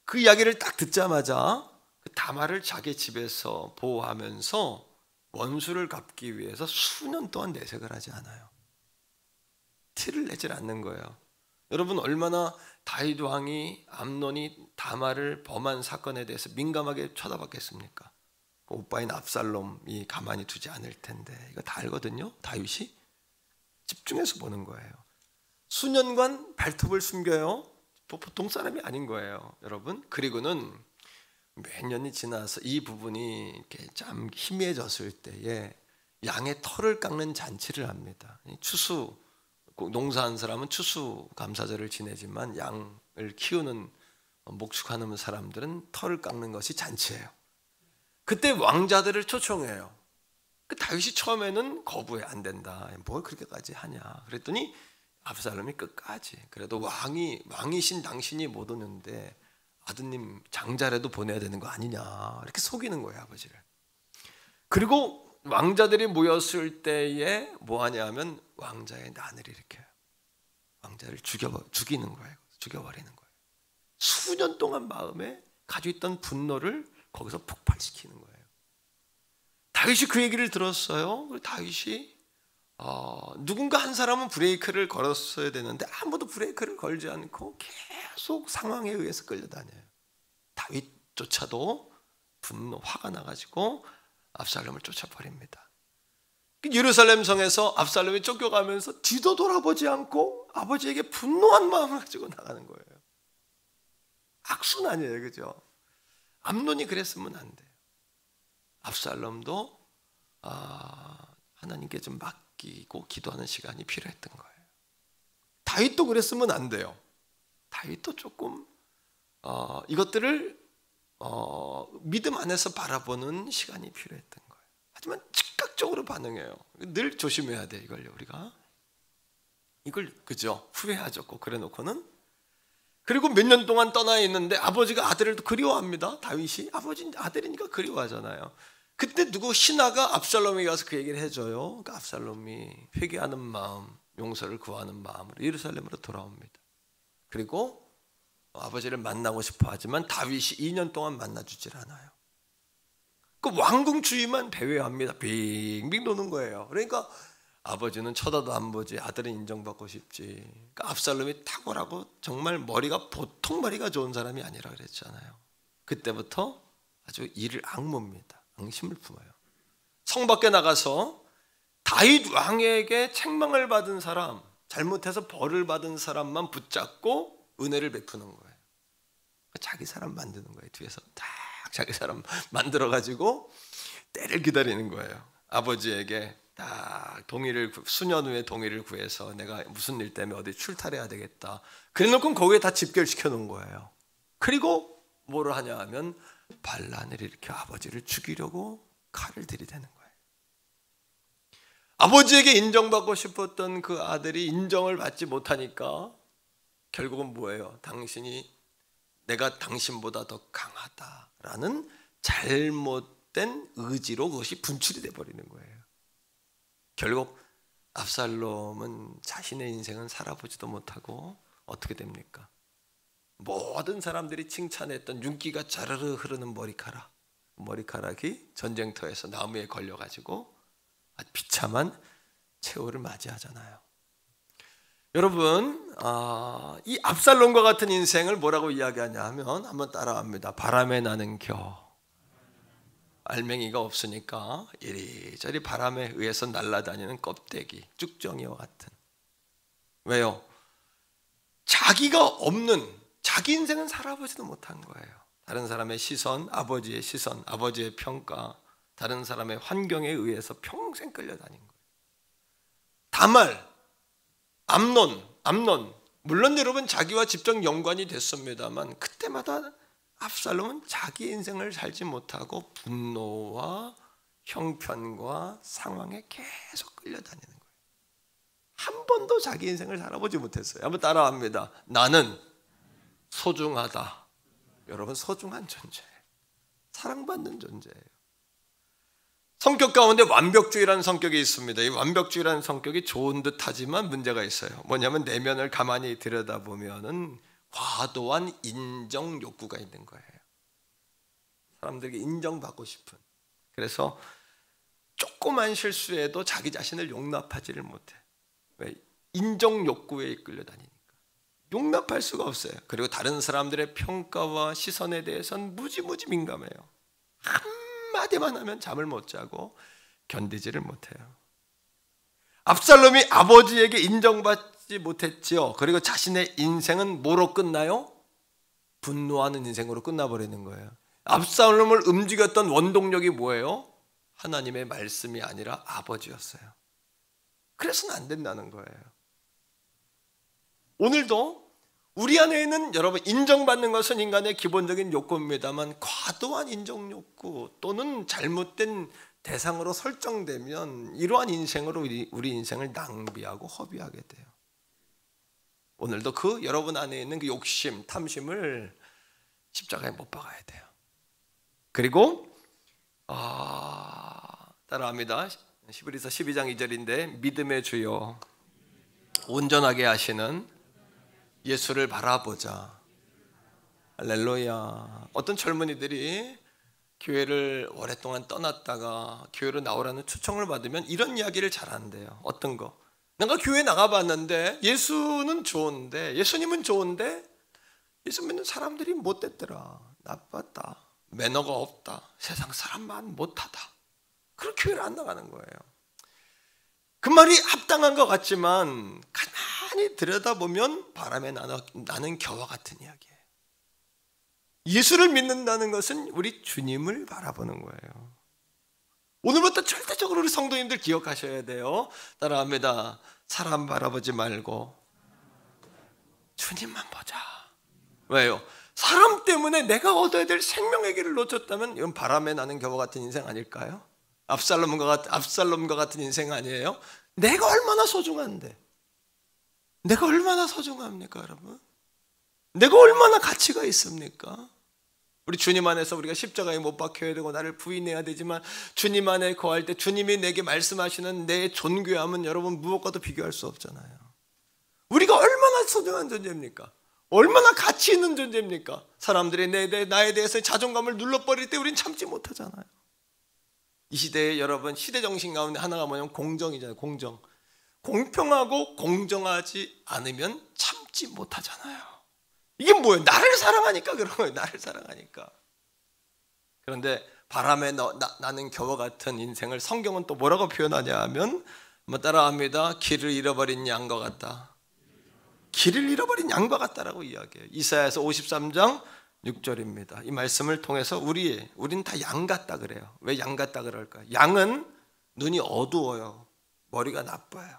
그 이야기를 딱 듣자마자 그 다말을 자기 집에서 보호하면서 원수를 갚기 위해서 수년 동안 내색을 하지 않아요. 티를 내질 않는 거예요. 여러분, 얼마나 다윗 왕이 암논이 다말을 범한 사건에 대해서 민감하게 쳐다봤겠습니까? 그 오빠인 압살롬이 가만히 두지 않을 텐데, 이거 다 알거든요. 다윗이 집중해서 보는 거예요. 수년간 발톱을 숨겨요. 보통 사람이 아닌 거예요, 여러분. 그리고는 몇 년이 지나서 이 부분이 이렇게 좀 희미해졌을 때에 양의 털을 깎는 잔치를 합니다. 추수, 농사한 사람은 추수감사절을 지내지만 양을 키우는 목축하는 사람들은 털을 깎는 것이 잔치예요. 그때 왕자들을 초청해요. 그 다윗이 처음에는 거부해. 안 된다. 뭘 그렇게까지 하냐. 그랬더니 압살롬이 끝까지, 그래도 왕이신 당신이 못 오는데 아드님 장자라도 보내야 되는 거 아니냐, 이렇게 속이는 거예요, 아버지를. 그리고 왕자들이 모였을 때에 뭐 하냐 하면 왕자의 난을 일으켜요. 왕자를 죽이는 거예요. 죽여버리는 거예요. 수년 동안 마음에 가지고 있던 분노를 거기서 폭발시키는 거예요. 다윗이 그 얘기를 들었어요. 다윗이 누군가 한 사람은 브레이크를 걸었어야 되는데 아무도 브레이크를 걸지 않고 계속 상황에 의해서 끌려다녀요. 다윗조차도 화가 나가지고 압살롬을 쫓아버립니다. 예루살렘 성에서 압살롬이 쫓겨가면서 뒤도 돌아보지 않고 아버지에게 분노한 마음을 가지고 나가는 거예요. 악순환이에요, 그죠? 암논이 그랬으면 안 돼요. 압살롬도 하나님께 좀 맡기고 기도하는 시간이 필요했던 거예요. 다윗도 그랬으면 안 돼요. 다윗도 조금 이것들을 믿음 안에서 바라보는 시간이 필요했던 거예요. 하지만 즉각적으로 반응해요. 늘 조심해야 돼, 이걸 우리가. 이걸 그죠? 후회하죠, 꼭 그래 놓고는. 그리고 몇 년 동안 떠나 있는데 아버지가 아들을 그리워합니다. 다윗이 아들이니까 그리워하잖아요. 그때 신하가 압살롬에게 가서 그 얘기를 해줘요. 그러니까 압살롬이 회개하는 마음, 용서를 구하는 마음으로 예루살렘으로 돌아옵니다. 그리고 아버지를 만나고 싶어 하지만 다윗이 2년 동안 만나주질 않아요. 그 왕궁 주위만 배회합니다. 빙빙 도는 거예요. 그러니까 아버지는 쳐다도 안 보지, 아들은 인정받고 싶지. 그러니까 압살롬이 탁월하고 정말 보통 머리가 좋은 사람이 아니라 그랬잖아요. 그때부터 아주 이를 악모입니다. 앙심을 품어요. 성 밖에 나가서 다윗 왕에게 책망을 받은 사람, 잘못해서 벌을 받은 사람만 붙잡고 은혜를 베푸는 거예요. 자기 사람 만드는 거예요. 뒤에서 딱 자기 사람 만들어가지고 때를 기다리는 거예요. 아버지에게 딱 수년 후에 동의를 구해서 내가 무슨 일 때문에 어디 출탈해야 되겠다. 그래놓고 거기에 다 집결시켜 놓은 거예요. 그리고 뭐를 하냐 하면 반란을 일으켜 아버지를 죽이려고 칼을 들이대는 거예요. 아버지에게 인정받고 싶었던 그 아들이 인정을 받지 못하니까 결국은 뭐예요? 내가 당신보다 더 강하다라는 잘못된 의지로 그것이 분출이 돼버리는 거예요. 결국 압살롬은 자신의 인생은 살아보지도 못하고 어떻게 됩니까? 모든 사람들이 칭찬했던 윤기가 자르르 흐르는 머리카락이 전쟁터에서 나무에 걸려가지고 비참한 최후를 맞이하잖아요. 여러분, 이 압살롬과 같은 인생을 뭐라고 이야기하냐 하면 한번 따라합니다. 바람에 나는 겨. 알맹이가 없으니까 이리저리 바람에 의해서 날아다니는 껍데기, 쭉정이와 같은. 왜요? 자기가 없는, 자기 인생은 살아보지도 못한 거예요. 다른 사람의 시선, 아버지의 시선, 아버지의 평가, 다른 사람의 환경에 의해서 평생 끌려다닌 거예요. 다말, 암논, 물론 여러분 자기와 직접 연관이 됐습니다만 그때마다 압살롬은 자기 인생을 살지 못하고 분노와 형편과 상황에 계속 끌려다니는 거예요. 한 번도 자기 인생을 살아보지 못했어요. 한번 따라합니다. 나는 소중하다. 여러분, 소중한 존재예요. 사랑받는 존재예요. 성격 가운데 완벽주의라는 성격이 있습니다. 이 완벽주의라는 성격이 좋은 듯하지만 문제가 있어요. 뭐냐면 내면을 가만히 들여다보면은 과도한 인정 욕구가 있는 거예요. 사람들에게 인정받고 싶은. 그래서 조그만 실수에도 자기 자신을 용납하지를 못해. 왜? 인정 욕구에 이끌려 다니니까. 용납할 수가 없어요. 그리고 다른 사람들의 평가와 시선에 대해서는 무지무지 민감해요. 한마디만 하면 잠을 못 자고 견디지를 못해요. 압살롬이 아버지에게 인정받지 못했지요. 그리고 자신의 인생은 뭐로 끝나요? 분노하는 인생으로 끝나버리는 거예요. 압살롬을 움직였던 원동력이 뭐예요? 하나님의 말씀이 아니라 아버지였어요. 그래서는 안 된다는 거예요. 오늘도 우리 안에 있는 여러분, 인정받는 것은 인간의 기본적인 욕구입니다만 과도한 인정 욕구 또는 잘못된 대상으로 설정되면 이러한 인생으로 우리 인생을 낭비하고 허비하게 돼요. 오늘도 그 여러분 안에 있는 그 욕심, 탐심을 십자가에 못 박아야 돼요. 그리고 따라합니다. 히브리서 12장 2절인데 믿음의 주여 온전하게 하시는 예수를 바라보자. 할렐루야. 어떤 젊은이들이 교회를 오랫동안 떠났다가 교회로 나오라는 초청을 받으면 이런 이야기를 잘한대요. 어떤 거? 내가 교회 나가봤는데 예수는 좋은데, 예수님은 좋은데 예수 믿는 사람들이 못됐더라. 나빴다. 매너가 없다. 세상 사람만 못하다. 그런 교회를 안 나가는 거예요. 그 말이 합당한 것 같지만 가만히 들여다보면 바람에 나는 겨와 같은 이야기예요. 예수를 믿는다는 것은 우리 주님을 바라보는 거예요. 오늘부터 절대적으로 우리 성도님들 기억하셔야 돼요. 따라합니다. 사람 바라보지 말고 주님만 보자. 왜요? 사람 때문에 내가 얻어야 될 생명의 길을 놓쳤다면 이건 바람에 나는 겨와 같은 인생 아닐까요? 압살롬과 같은 인생 아니에요? 내가 얼마나 소중한데, 내가 얼마나 소중합니까, 여러분? 내가 얼마나 가치가 있습니까? 우리 주님 안에서 우리가 십자가에 못 박혀야 되고 나를 부인해야 되지만 주님 안에 거할 때 주님이 내게 말씀하시는 내 존귀함은 여러분 무엇과도 비교할 수 없잖아요. 우리가 얼마나 소중한 존재입니까? 얼마나 가치 있는 존재입니까? 사람들이 나에 대해서 자존감을 눌러버릴 때 우린 참지 못하잖아요. 이 시대에 여러분, 시대 정신 가운데 하나가 뭐냐면 공정이잖아요. 공정. 공평하고 공정하지 않으면 참지 못하잖아요. 이게 뭐예요? 나를 사랑하니까 그런 거예요. 나를 사랑하니까. 그런데 바람에 나는 겨와 같은 인생을 성경은 또 뭐라고 표현하냐 하면 따라합니다. 길을 잃어버린 양과 같다. 길을 잃어버린 양과 같다라고 이야기해요. 이사야서 53장 6절입니다. 이 말씀을 통해서 우린 다 양 같다 그래요. 왜 양 같다 그럴까요? 양은 눈이 어두워요. 머리가 나빠요.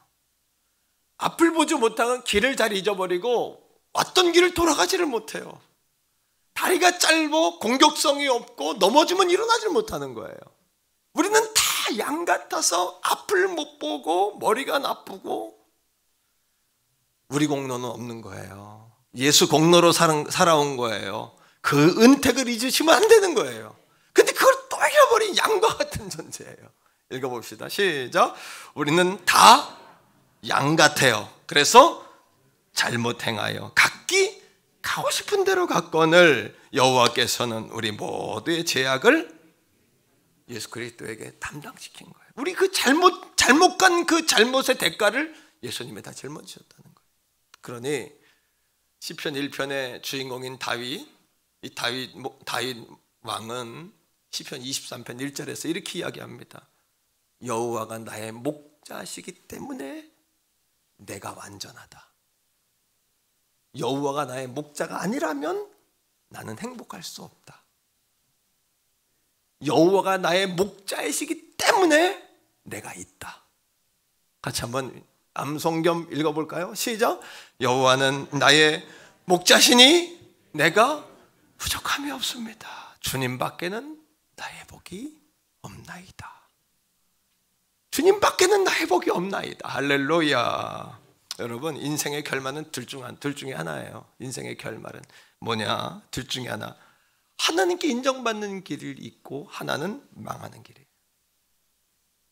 앞을 보지 못하면 길을 잘 잊어버리고 왔던 길을 돌아가지를 못해요. 다리가 짧고 공격성이 없고 넘어지면 일어나질 못하는 거예요. 우리는 다 양 같아서 앞을 못 보고 머리가 나쁘고 우리 공로는 없는 거예요. 예수 공로로 살아온 거예요. 그 은택을 잊으시면 안 되는 거예요. 근데 그걸 또 잃어버린 양과 같은 존재예요. 읽어봅시다. 시작. 우리는 다 양 같아요. 그래서 잘못 행하여 각기 가고 싶은 대로 갔거늘 여호와께서는 우리 모두의 죄악을 예수 그리스도에게 담당시킨 거예요. 우리 그 잘못 간 그 잘못의 대가를 예수님이 다 짊어지셨다는 거예요. 그러니 시편 1편의 주인공인 다윗, 이 다윗 왕은 시편 23편 1절에서 이렇게 이야기합니다. 여호와가 나의 목자시기 때문에 내가 완전하다. 여호와가 나의 목자가 아니라면 나는 행복할 수 없다. 여호와가 나의 목자이시기 때문에 내가 있다. 같이 한번 암송겸 읽어볼까요? 시작. 여호와는 나의 목자시니 내가 부족함이 없습니다. 주님 밖에는 나의 복이 없나이다. 주님 밖에는 나의 복이 없나이다. 할렐루야. 여러분, 인생의 결말은 둘 중에 하나예요. 인생의 결말은 뭐냐? 둘 중에 하나. 하나님께 인정받는 길이 있고 하나는 망하는 길이에요.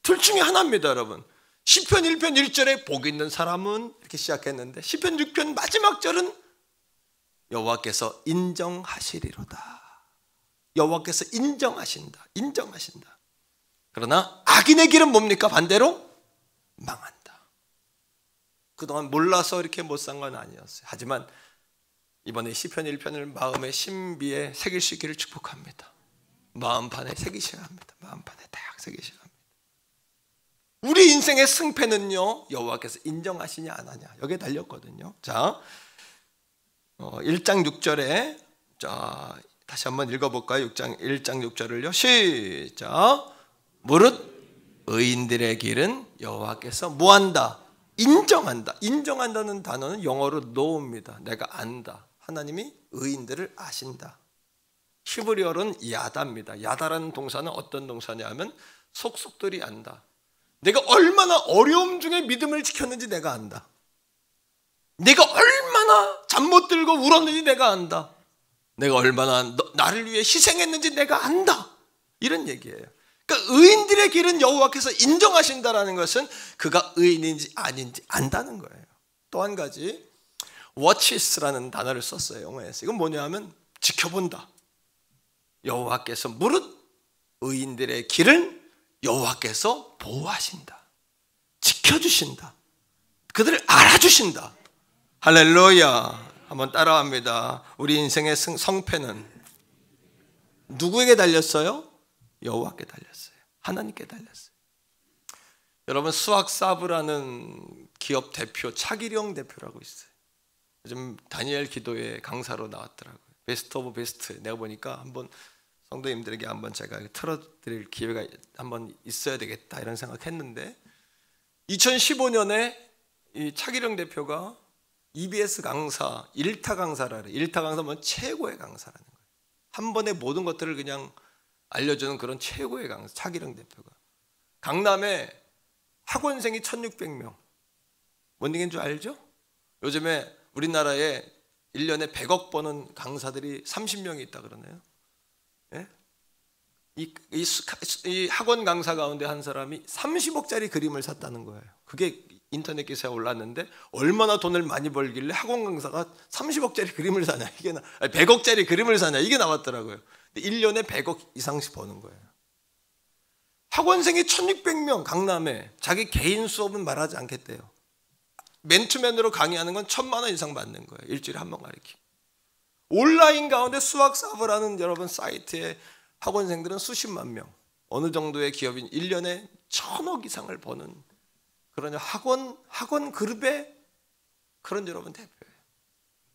둘 중에 하나입니다, 여러분. 시편 1편 1절에 복 있는 사람은 이렇게 시작했는데 시편 6편 마지막 절은 여호와께서 인정하시리로다. 여호와께서 인정하신다. 그러나 악인의 길은 뭡니까? 반대로 망한다. 그동안 몰라서 이렇게 못 산 건 아니었어요. 하지만 이번에 시편 1편을 마음의 신비에 새길 수 있기를 축복합니다. 마음판에 새기셔야 합니다. 마음판에 딱 새기셔야 합니다. 우리 인생의 승패는요, 여호와께서 인정하시냐 안 하냐 여기에 달렸거든요. 자, 1장 6절에 자, 다시 한번 읽어볼까요? 1장 6절을요. 시작. 무릇 의인들의 길은 여호와께서 뭐한다? 인정한다. 인정한다는 단어는 영어로 know입니다. 내가 안다. 하나님이 의인들을 아신다. 히브리어로는 야다입니다. 야다라는 동사는 어떤 동사냐 하면 속속들이 안다. 내가 얼마나 어려움 중에 믿음을 지켰는지 내가 안다. 내가 얼마나 잠 못 들고 울었는지 내가 안다. 내가 얼마나 나를 위해 희생했는지 내가 안다. 이런 얘기예요. 그러니까 의인들의 길은 여호와께서 인정하신다라는 것은 그가 의인인지 아닌지 안다는 거예요. 또 한 가지 watches라는 단어를 썼어요. 영어에서. 이건 뭐냐 하면 지켜본다. 여호와께서 무릇 의인들의 길을 여호와께서 보호하신다. 지켜주신다. 그들을 알아주신다. 할렐루야. 한번 따라합니다. 우리 인생의 성패는 누구에게 달렸어요? 여호와께 달렸어요. 하나님께 달렸어요. 여러분, 수학사부라는 기업 대표 차기령 대표라고 있어요. 요즘 다니엘 기도회 강사로 나왔더라고요. 베스트 오브 베스트. 내가 보니까 한번 성도님들에게 한번 제가 틀어드릴 기회가 한번 있어야 되겠다 이런 생각했는데 2015년에 이 차기령 대표가 EBS 강사, 1타 강사라 그래요. 1타 강사면 최고의 강사라는 거예요. 한 번에 모든 것들을 그냥 알려주는 그런 최고의 강사, 차기령 대표가. 강남에 학원생이 1600명. 뭔 얘기인 줄 알죠? 요즘에 우리나라에 1년에 100억 버는 강사들이 30명이 있다 그러네요. 예? 이 학원 강사 가운데 한 사람이 30억짜리 그림을 샀다는 거예요. 그게 인터넷 기사에 올랐는데 얼마나 돈을 많이 벌길래 학원 강사가 30억짜리 그림을 사냐, 100억짜리 그림을 사냐, 이게 나왔더라고요. 1년에 100억 이상씩 버는 거예요. 학원생이 1600명 강남에 자기 개인 수업은 말하지 않겠대요. 맨투맨으로 강의하는 건 1000만 원 이상 받는 거예요. 일주일에 한 번 가르치고. 온라인 가운데 수학사부라는 여러분 사이트에 학원생들은 수십만 명. 어느 정도의 기업인 1년에 1000억 이상을 버는 그런 학원 그룹의 그런 여러분 대표예요.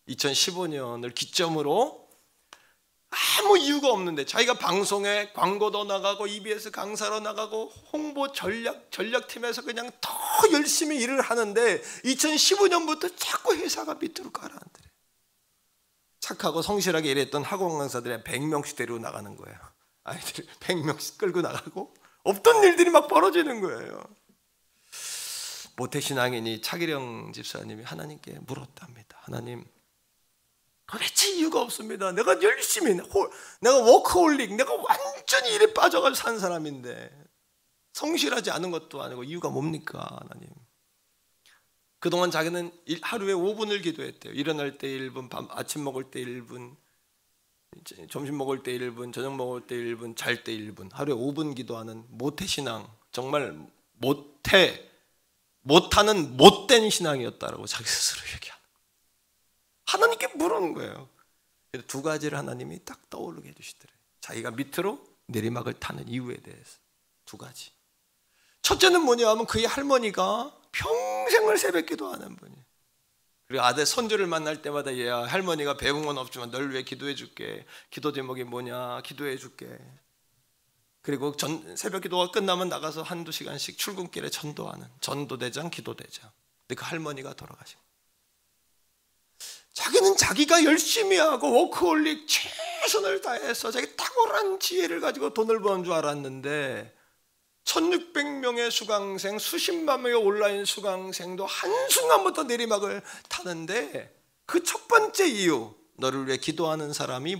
2015년을 기점으로 아무 이유가 없는데 자기가 방송에 광고도 나가고 EBS 강사로 나가고 홍보 전략팀에서 그냥 더 열심히 일을 하는데 2015년부터 자꾸 회사가 밑으로 가라앉더래요. 착하고 성실하게 일했던 학원 강사들이 100명씩 데리고 나가는 거예요. 아이들 100명씩 끌고 나가고 없던 일들이 막 벌어지는 거예요. 모태신앙인이 차기령 집사님이 하나님께 물었답니다. 하나님, 도대체 이유가 없습니다. 내가 열심히, 내가 워크홀릭, 내가 완전히 일에 빠져가지고 산 사람인데 성실하지 않은 것도 아니고 이유가 뭡니까 하나님? 그동안 자기는 하루에 5분을 기도했대요. 일어날 때 1분, 아침 먹을 때 1분, 점심 먹을 때 1분, 저녁 먹을 때 1분, 잘 때 1분, 하루에 5분 기도하는 모태신앙, 정말 못하는 못된 신앙이었다라고 자기 스스로 얘기하는 거예요. 하나님께 물어는 거예요. 두 가지를 하나님이 딱 떠오르게 해주시더래요. 자기가 밑으로 내리막을 타는 이유에 대해서 두 가지. 첫째는 뭐냐 하면 그의 할머니가 평생을 새벽 기도하는 분이에요. 그리고 아들 손주를 만날 때마다 얘야 할머니가 배운 건 없지만 널 위해 기도해 줄게. 기도 제목이 뭐냐? 기도해 줄게. 그리고 새벽 기도가 끝나면 나가서 한두 시간씩 출근길에 전도하는 전도대장, 기도대장. 근데 그 할머니가 돌아가신 거예요. 자기는 자기가 열심히 하고 워크홀릭 최선을 다해서 자기 탁월한 지혜를 가지고 돈을 버는 줄 알았는데 1600명의 수강생, 수십만 명의 온라인 수강생도 한순간부터 내리막을 타는데 그 첫 번째 이유, 너를 위해 기도하는 사람이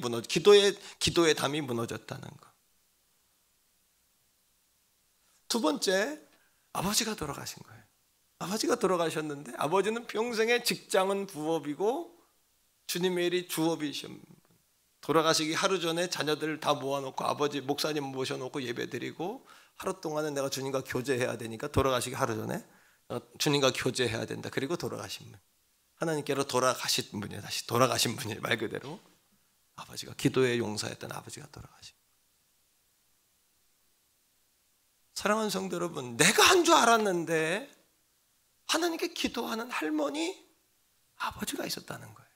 기도의 담이 무너졌다는 거. 두 번째, 아버지가 돌아가신 거예요. 아버지가 돌아가셨는데 아버지는 평생의 직장은 부업이고 주님의 일이 주업이신, 돌아가시기 하루 전에 자녀들 다 모아놓고 아버지 목사님 모셔놓고 예배드리고 하루 동안은 내가 주님과 교제해야 되니까 돌아가시기 하루 전에 주님과 교제해야 된다. 그리고 돌아가신 분, 하나님께로 돌아가신 분이에요. 다시 돌아가신 분이에요. 말 그대로 아버지가 기도의 용사였던 아버지가 돌아가신 분. 사랑하는 성도 여러분, 내가 한 줄 알았는데 하나님께 기도하는 할머니, 아버지가 있었다는 거예요.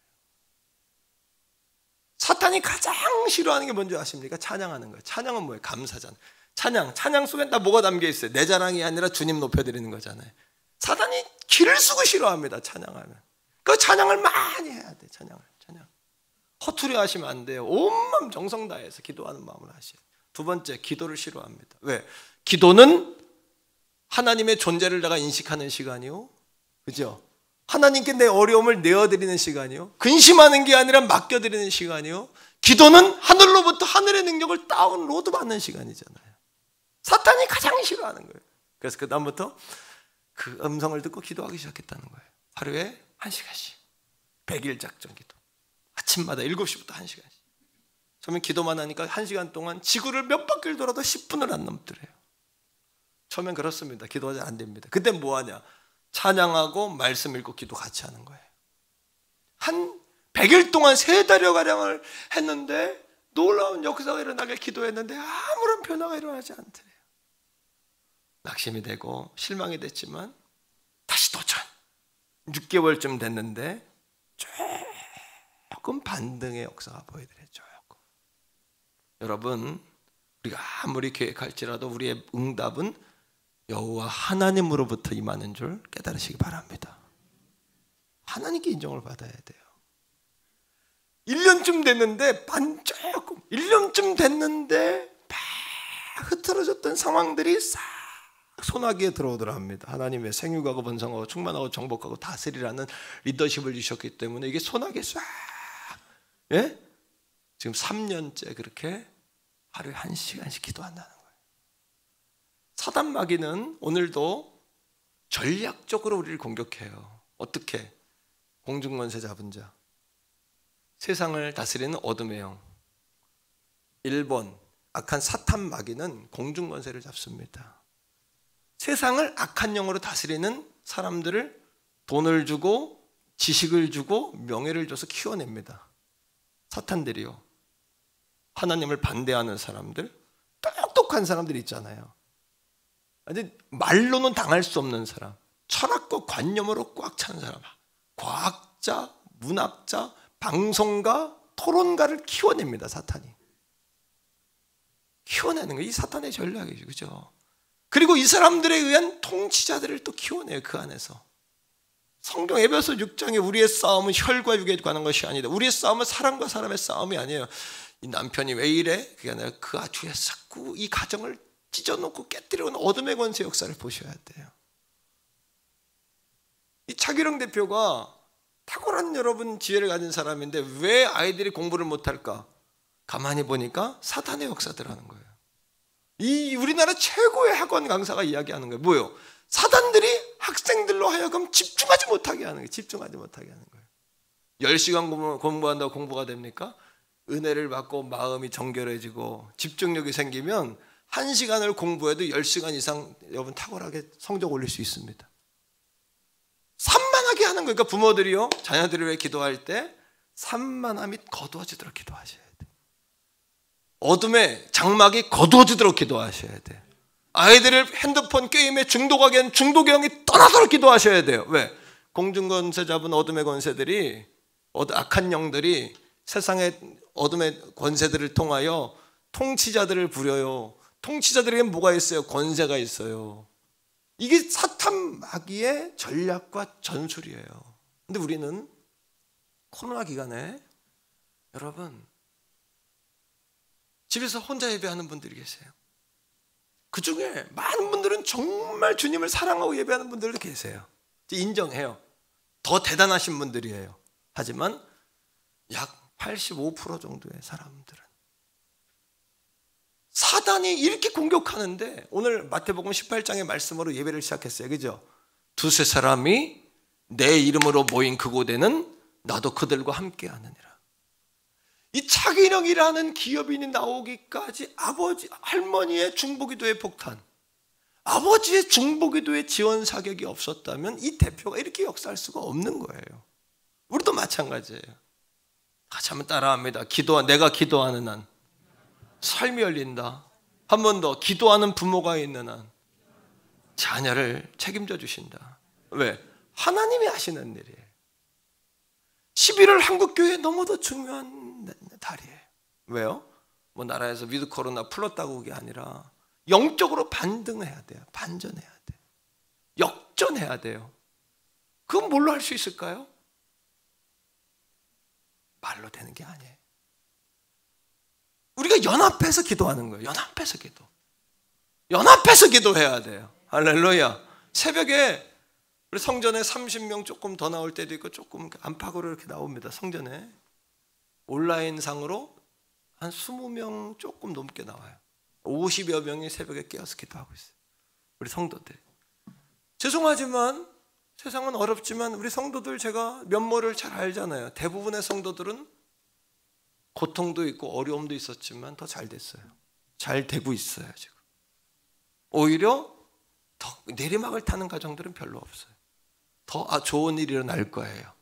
사탄이 가장 싫어하는 게 뭔지 아십니까? 찬양하는 거예요. 찬양은 뭐예요? 감사잖아요. 찬양 속에 다 뭐가 담겨 있어요? 내 자랑이 아니라 주님 높여드리는 거잖아요. 사탄이 기를 쓰고 싫어합니다. 찬양하면. 그 찬양을 많이 해야 돼. 찬양. 허투루 하시면 안 돼요. 온 마음 정성 다해서 기도하는 마음으로 하셔야 돼요. 두 번째, 기도를 싫어합니다. 왜? 기도는 하나님의 존재를 내가 인식하는 시간이요, 그죠? 하나님께 내 어려움을 내어드리는 시간이요, 근심하는 게 아니라 맡겨드리는 시간이요, 기도는 하늘로부터 하늘의 능력을 다운로드 받는 시간이잖아요. 사탄이 가장 싫어하는 거예요. 그래서 그 다음부터 그 음성을 듣고 기도하기 시작했다는 거예요. 하루에 1시간씩 100일 작전 기도, 아침마다 7시부터 1시간씩. 처음에 기도만 하니까 1시간 동안 지구를 몇 바퀴를 돌아도 10분을 안 넘더래요. 처음엔 그렇습니다. 기도가 잘 안 됩니다. 그때 뭐 하냐? 찬양하고 말씀 읽고 기도 같이 하는 거예요. 한 100일 동안 3달여 가량을 했는데 놀라운 역사가 일어나길 기도했는데 아무런 변화가 일어나지 않더래요. 낙심이 되고 실망이 됐지만 다시 도전. 6개월쯤 됐는데 조금 반등의 역사가 보이더래요. 조금. 여러분, 우리가 아무리 계획할지라도 우리의 응답은 여호와 하나님으로부터 임하는 줄 깨달으시기 바랍니다. 하나님께 인정을 받아야 돼요. 1년쯤 됐는데 조금 1년쯤 됐는데 막 흐트러졌던 상황들이 싹 소나기에 들어오더랍니다. 하나님의 생육하고 번성하고 충만하고 정복하고 다스리라는 리더십을 주셨기 때문에 이게 소나기에 싹, 예? 지금 3년째 그렇게 하루에 1시간씩 기도한다는 거예요. 사단 마귀는 오늘도 전략적으로 우리를 공격해요. 어떻게? 공중권세 잡은 자, 세상을 다스리는 어둠의 영. 1번 악한 사탄 마귀는 공중권세를 잡습니다. 세상을 악한 영으로 다스리는 사람들을 돈을 주고 지식을 주고 명예를 줘서 키워냅니다. 사탄들이요. 하나님을 반대하는 사람들, 똑똑한 사람들 있잖아요. 아니, 말로는 당할 수 없는 사람, 철학과 관념으로 꽉 찬 사람, 과학자, 문학자, 방송가, 토론가를 키워냅니다. 사탄이 키워내는 거예요. 이 사탄의 전략이죠, 그죠? 그리고 이 사람들에 의한 통치자들을 또 키워내요. 그 안에서 성경 에베소 6장에 우리의 싸움은 혈과 육에 관한 것이 아니다. 우리의 싸움은 사람과 사람의 싸움이 아니에요. 이 남편이 왜 이래? 그게 아니라 그 아주에 자꾸 이 가정을 찢어놓고 깨뜨리는 어둠의 권세 역사를 보셔야 돼요. 이 차기령 대표가 탁월한 여러분 지혜를 가진 사람인데 왜 아이들이 공부를 못할까? 가만히 보니까 사탄의 역사들하는 거예요. 이 우리나라 최고의 학원 강사가 이야기하는 거예요. 뭐예요? 사단들이 학생들로 하여금 집중하지 못하게 하는 거예요. 집중하지 못하게 하는 거예요. 10시간 공부한다고 공부가 됩니까? 은혜를 받고 마음이 정결해지고 집중력이 생기면 1시간을 공부해도 10시간 이상 여러분 탁월하게 성적 올릴 수 있습니다. 산만하게 하는 거니까 부모들이요, 자녀들을 위해 기도할 때 산만함이 거두어지도록 기도하셔야 돼요. 어둠의 장막이 거두어지도록 기도하셔야 돼요. 아이들을 핸드폰 게임에 중독하게 한 중독의 영이 떠나도록 기도하셔야 돼요. 왜? 공중권세 잡은 어둠의 권세들이, 악한 영들이 세상의 어둠의 권세들을 통하여 통치자들을 부려요. 통치자들에게 뭐가 있어요? 권세가 있어요. 이게 사탄 마귀의 전략과 전술이에요. 근데 우리는 코로나 기간에 여러분 집에서 혼자 예배하는 분들이 계세요. 그 중에 많은 분들은 정말 주님을 사랑하고 예배하는 분들도 계세요. 인정해요. 더 대단하신 분들이에요. 하지만 약 85% 정도의 사람들은 사단이 이렇게 공격하는데, 오늘 마태복음 18장의 말씀으로 예배를 시작했어요. 그죠? 두세 사람이 내 이름으로 모인 그곳에는 나도 그들과 함께 하느니라. 이 차기령이라는 기업인이 나오기까지 아버지, 할머니의 중보기도의 폭탄, 아버지의 중보기도의 지원 사격이 없었다면 이 대표가 이렇게 역사할 수가 없는 거예요. 우리도 마찬가지예요. 같이 한번 따라합니다. 내가 기도하는 한 삶이 열린다. 한 번 더, 기도하는 부모가 있는 한 자녀를 책임져 주신다. 왜? 하나님이 하시는 일이에요. 11월 한국교회에 너무도 중요한 달이에요. 왜요? 뭐 나라에서 위드 코로나 풀었다고 그게 아니라 영적으로 반등해야 돼요. 반전해야 돼요. 역전해야 돼요. 그건 뭘로 할 수 있을까요? 말로 되는 게 아니에요. 우리가 연합해서 기도하는 거예요. 연합해서 기도해야 돼요. 할렐루야. 새벽에 우리 성전에 30명 조금 더 나올 때도 있고 조금 안팎으로 이렇게 나옵니다. 성전에 온라인 상으로 한 20명 조금 넘게 나와요. 50여 명이 새벽에 깨어서 기도하고 있어요. 우리 성도들. 죄송하지만 세상은 어렵지만 우리 성도들 제가 면모를 잘 알잖아요. 대부분의 성도들은 고통도 있고 어려움도 있었지만 더 잘 됐어요. 잘 되고 있어요. 지금 오히려 더 내리막을 타는 가정들은 별로 없어요. 더 좋은 일이 일어날 거예요.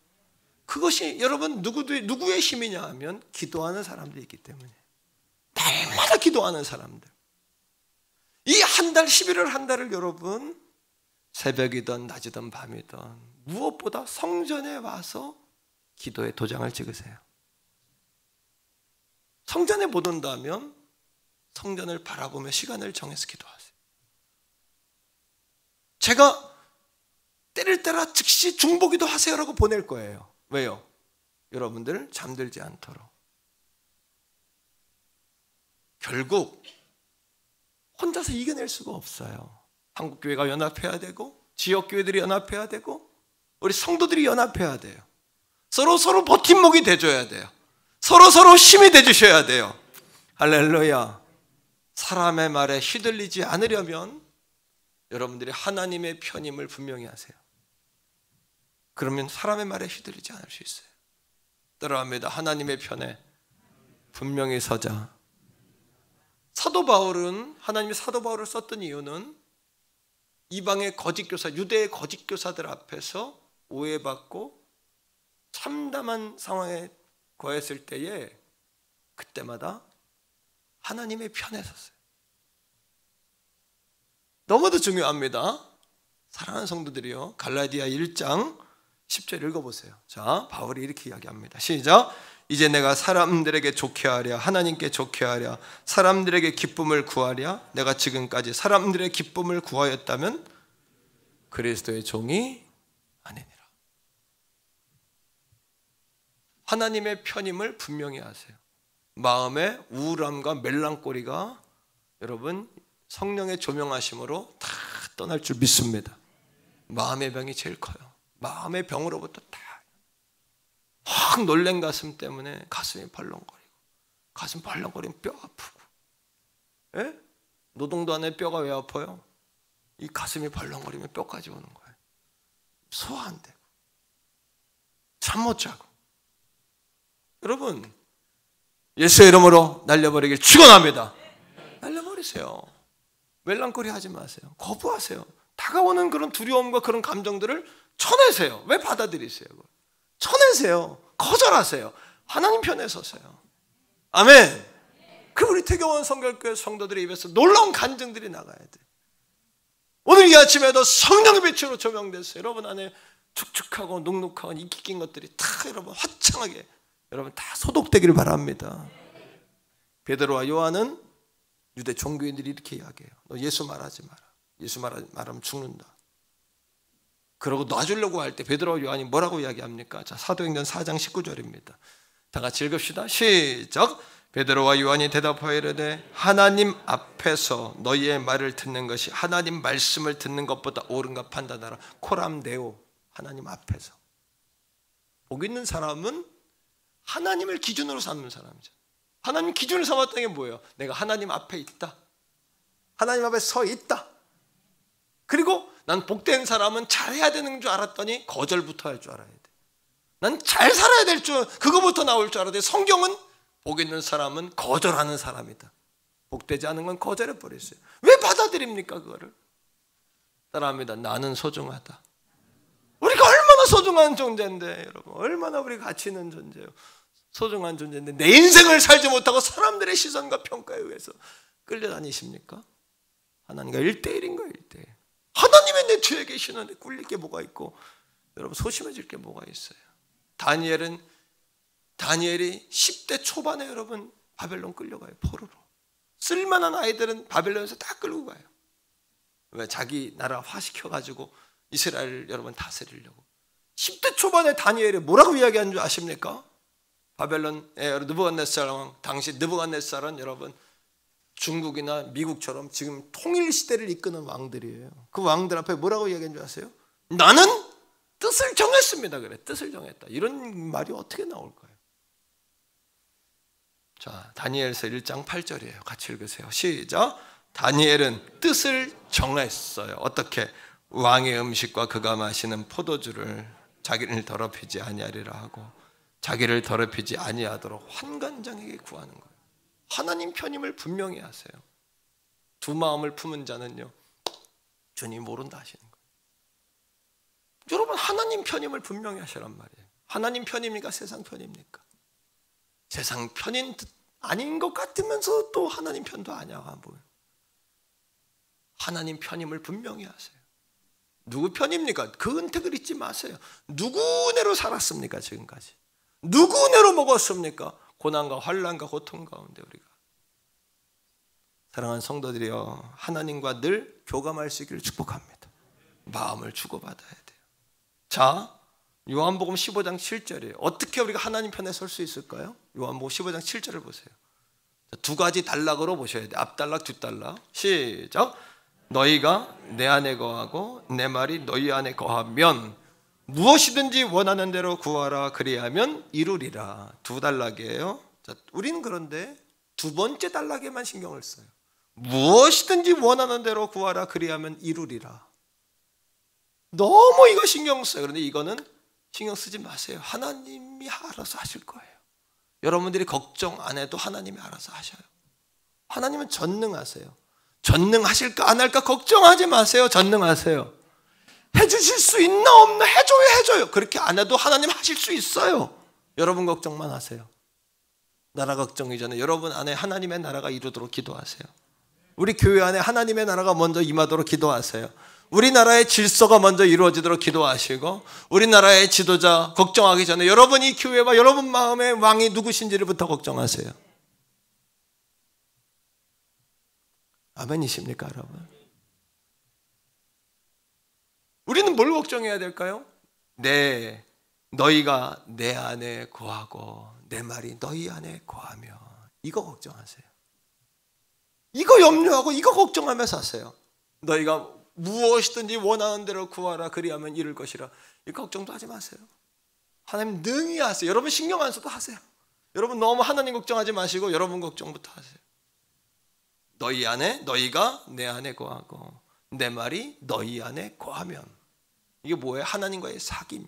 그것이 여러분 누구의 힘이냐 하면 기도하는 사람들이 있기 때문에, 날마다 기도하는 사람들. 이 한 달, 11월 한 달을 여러분 새벽이든 낮이든 밤이든 무엇보다 성전에 와서 기도의 도장을 찍으세요. 성전에 못 온다면 성전을 바라보며 시간을 정해서 기도하세요. 제가 때를 따라 즉시 중보기도 하세요라고 보낼 거예요. 왜요? 여러분들 잠들지 않도록. 결국 혼자서 이겨낼 수가 없어요. 한국교회가 연합해야 되고 지역교회들이 연합해야 되고 우리 성도들이 연합해야 돼요. 서로 버팀목이 돼줘야 돼요. 서로 힘이 돼주셔야 돼요. 할렐루야. 사람의 말에 휘둘리지 않으려면 여러분들이 하나님의 편임을 분명히 하세요. 그러면 사람의 말에 휘둘리지 않을 수 있어요. 따라합니다. 하나님의 편에 분명히 서자. 사도 바울은, 하나님이 사도 바울을 썼던 이유는 이방의 거짓교사, 유대의 거짓교사들 앞에서 오해받고 참담한 상황에 거했을 때에 그때마다 하나님의 편에 섰어요. 너무도 중요합니다. 사랑하는 성도들이요, 갈라디아 1장 10절 읽어보세요. 자, 바울이 이렇게 이야기합니다. 시작. 이제 내가 사람들에게 좋게 하랴, 하나님께 좋게 하랴, 사람들에게 기쁨을 구하랴. 내가 지금까지 사람들의 기쁨을 구하였다면 그리스도의 종이 아니니라. 하나님의 편임을 분명히 하세요. 마음의 우울함과 멜랑꼬리가 여러분 성령의 조명하심으로 다 떠날 줄 믿습니다. 마음의 병이 제일 커요. 마음의 병으로부터 다 확 놀란 가슴 때문에 가슴이 벌렁거리고, 가슴 벌렁거리면 뼈 아프고, 예? 노동도 안 해 뼈가 왜 아파요? 이 가슴이 벌렁거리면 뼈까지 오는 거예요. 소화 안 되고 잠 못 자고. 여러분, 예수의 이름으로 날려버리길 축원합니다. 날려버리세요. 멜랑거리 하지 마세요. 거부하세요. 다가오는 그런 두려움과 그런 감정들을 쳐내세요. 왜 받아들이세요? 쳐내세요. 거절하세요. 하나님 편에 서세요. 아멘. 그 우리 태교원 성결교회 성도들의 입에서 놀라운 간증들이 나가야 돼. 오늘 이 아침에도 성령의 빛으로 조명됐어요. 여러분 안에 축축하고 눅눅하고 이끼 낀 것들이 다 여러분 화창하게 여러분 다 소독되기를 바랍니다. 베드로와 요한은 유대 종교인들이 이렇게 이야기해요. 너 예수 말하지 마라. 예수 말하면 죽는다. 그러고 놔주려고 할 때 베드로와 요한이 뭐라고 이야기합니까? 자, 사도행전 4장 19절입니다. 다 같이 읽읍시다. 시작. 베드로와 요한이 대답하여 이르되 하나님 앞에서 너희의 말을 듣는 것이 하나님 말씀을 듣는 것보다 옳은가 판단하라. 코람데오. 하나님 앞에서. 복 있는 사람은 하나님을 기준으로 삼는 사람이죠. 하나님 기준을 삼았다는 게 뭐예요? 내가 하나님 앞에 있다. 하나님 앞에 서 있다. 그리고 난 복된 사람은 잘해야 되는 줄 알았더니 거절부터 할 줄 알아야 돼. 난 잘 살아야 될 줄, 그거부터 나올 줄 알았더니 성경은 복 있는 사람은 거절하는 사람이다. 복되지 않은 건 거절해 버렸어요. 왜 받아들입니까 그거를? 따라합니다. 나는 소중하다. 우리가 얼마나 소중한 존재인데 여러분, 얼마나 우리 가치 있는 존재예요. 소중한 존재인데 내 인생을 살지 못하고 사람들의 시선과 평가에 의해서 끌려다니십니까? 하나님과 1대1인 거예요. 1대1. 하나님의 내 뒤에 계시는데 꿀릴 게 뭐가 있고 여러분 소심해질 게 뭐가 있어요. 다니엘이 10대 초반에 여러분 바벨론 끌려가요. 포로로. 쓸만한 아이들은 바벨론에서 다 끌고 가요. 왜? 자기 나라 화시켜가지고 이스라엘 여러분 다스리려고. 10대 초반에 다니엘이 뭐라고 이야기하는 줄 아십니까? 바벨론의 느부갓네살 왕, 당시 느부갓네살은 여러분 중국이나 미국처럼 지금 통일 시대를 이끄는 왕들이에요. 그 왕들 앞에 뭐라고 이야기한 줄 아세요? 나는 뜻을 정했습니다. 그래. 뜻을 정했다. 이런 말이 어떻게 나올까요? 자, 다니엘서 1장 8절이에요. 같이 읽으세요. 시작. 다니엘은 뜻을 정했어요. 어떻게? 왕의 음식과 그가 마시는 포도주를 자기를 더럽히지 아니하리라 하고 자기를 더럽히지 아니하도록 환관장에게 구하는 거예요. 하나님 편임을 분명히 하세요. 두 마음을 품은 자는요 주님 모른다 하시는 거예요. 여러분 하나님 편임을 분명히 하시란 말이에요. 하나님 편입니까? 세상 편입니까? 세상 편인 듯 아닌 것 같으면서 또 하나님 편도 아니야 보여요. 하나님 편임을 분명히 하세요. 누구 편입니까? 그 은택을 잊지 마세요. 누구 은혜로 살았습니까? 지금까지 누구 은혜로 먹었습니까? 고난과 환난과 고통 가운데 우리가. 사랑하는 성도들이여, 하나님과 늘 교감할 수 있기를 축복합니다. 마음을 주고받아야 돼요. 자, 요한복음 15장 7절이에요. 어떻게 우리가 하나님 편에 설 수 있을까요? 요한복음 15장 7절을 보세요. 두 가지 단락으로 보셔야 돼요. 앞단락, 뒷단락. 시작. 너희가 내 안에 거하고 내 말이 너희 안에 거하면 무엇이든지 원하는 대로 구하라. 그리하면 이루리라. 두 단락이에요. 자, 우리는 그런데 두 번째 단락에만 신경을 써요. 무엇이든지 원하는 대로 구하라. 그리하면 이루리라. 너무 이거 신경 써요. 그런데 이거는 신경 쓰지 마세요. 하나님이 알아서 하실 거예요. 여러분들이 걱정 안 해도 하나님이 알아서 하셔요. 하나님은 전능하세요. 전능하실까 안 할까 걱정하지 마세요. 전능하세요. 해주실 수 있나 없나 해줘요. 그렇게 안 해도 하나님 하실 수 있어요. 여러분 걱정만 하세요. 나라 걱정 이전에 여러분 안에 하나님의 나라가 이루도록 기도하세요. 우리 교회 안에 하나님의 나라가 먼저 임하도록 기도하세요. 우리나라의 질서가 먼저 이루어지도록 기도하시고 우리나라의 지도자 걱정하기 전에 여러분 이 교회와 여러분 마음의 왕이 누구신지를부터 걱정하세요. 아멘이십니까 여러분? 우리는 뭘 걱정해야 될까요? 너희가 내 안에 거하고 내 말이 너희 안에 거하며 이거 걱정하세요. 이거 염려하고 이거 걱정하며 사세요. 너희가 무엇이든지 원하는 대로 구하라. 그리하면 이룰 것이라. 이 걱정도 하지 마세요. 하나님 능히 하세요. 여러분 신경 안 써도 하세요. 여러분 너무 하나님 걱정하지 마시고 여러분 걱정부터 하세요. 너희 안에 너희가 내 안에 거하고 내 말이 너희 안에 거하면 이게 뭐예요? 하나님과의 사귐,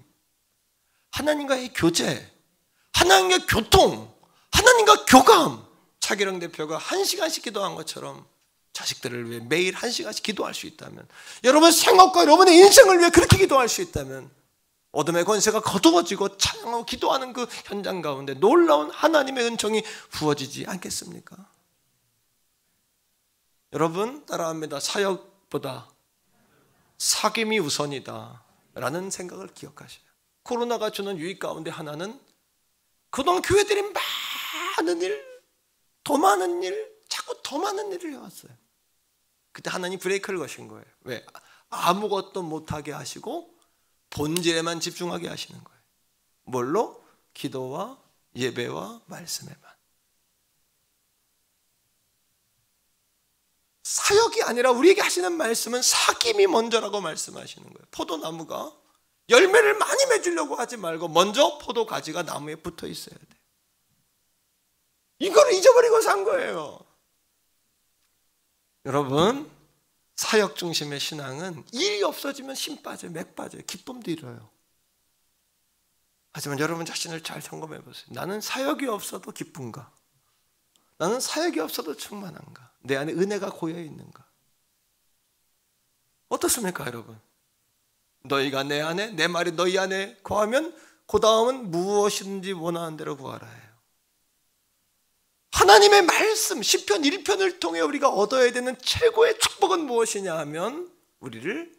하나님과의 교제, 하나님과의 교통, 하나님과 교감. 차기령 대표가 1시간씩 기도한 것처럼 자식들을 위해 매일 1시간씩 기도할 수 있다면, 여러분 생업과 여러분의 인생을 위해 그렇게 기도할 수 있다면 어둠의 권세가 거두어지고 찬양하고 기도하는 그 현장 가운데 놀라운 하나님의 은총이 부어지지 않겠습니까? 여러분 따라합니다. 사역보다 사귐이 우선이다. 라는 생각을 기억하셔요. 코로나가 주는 유익 가운데 하나는 그동안 교회들이 많은 일, 더 많은 일, 자꾸 더 많은 일을 해왔어요. 그때 하나님 브레이크를 거신 거예요. 왜? 아무것도 못하게 하시고 본질에만 집중하게 하시는 거예요. 뭘로? 기도와 예배와 말씀에만. 사역이 아니라 우리에게 하시는 말씀은 사귐이 먼저라고 말씀하시는 거예요. 포도나무가 열매를 많이 맺으려고 하지 말고 먼저 포도 가지가 나무에 붙어 있어야 돼요. 이걸 잊어버리고 산 거예요. 여러분, 사역 중심의 신앙은 일이 없어지면 힘 빠져요, 맥 빠져요, 기쁨도 잃어요. 하지만 여러분 자신을 잘 점검해 보세요. 나는 사역이 없어도 기쁜가? 나는 사역이 없어도 충만한가? 내 안에 은혜가 고여 있는가? 어떻습니까, 여러분? 너희가 내 안에, 내 말이 너희 안에 거하면 그 다음은 무엇이든지 원하는 대로 구하라 해요. 하나님의 말씀, 시편 1편을 통해 우리가 얻어야 되는 최고의 축복은 무엇이냐 하면 우리를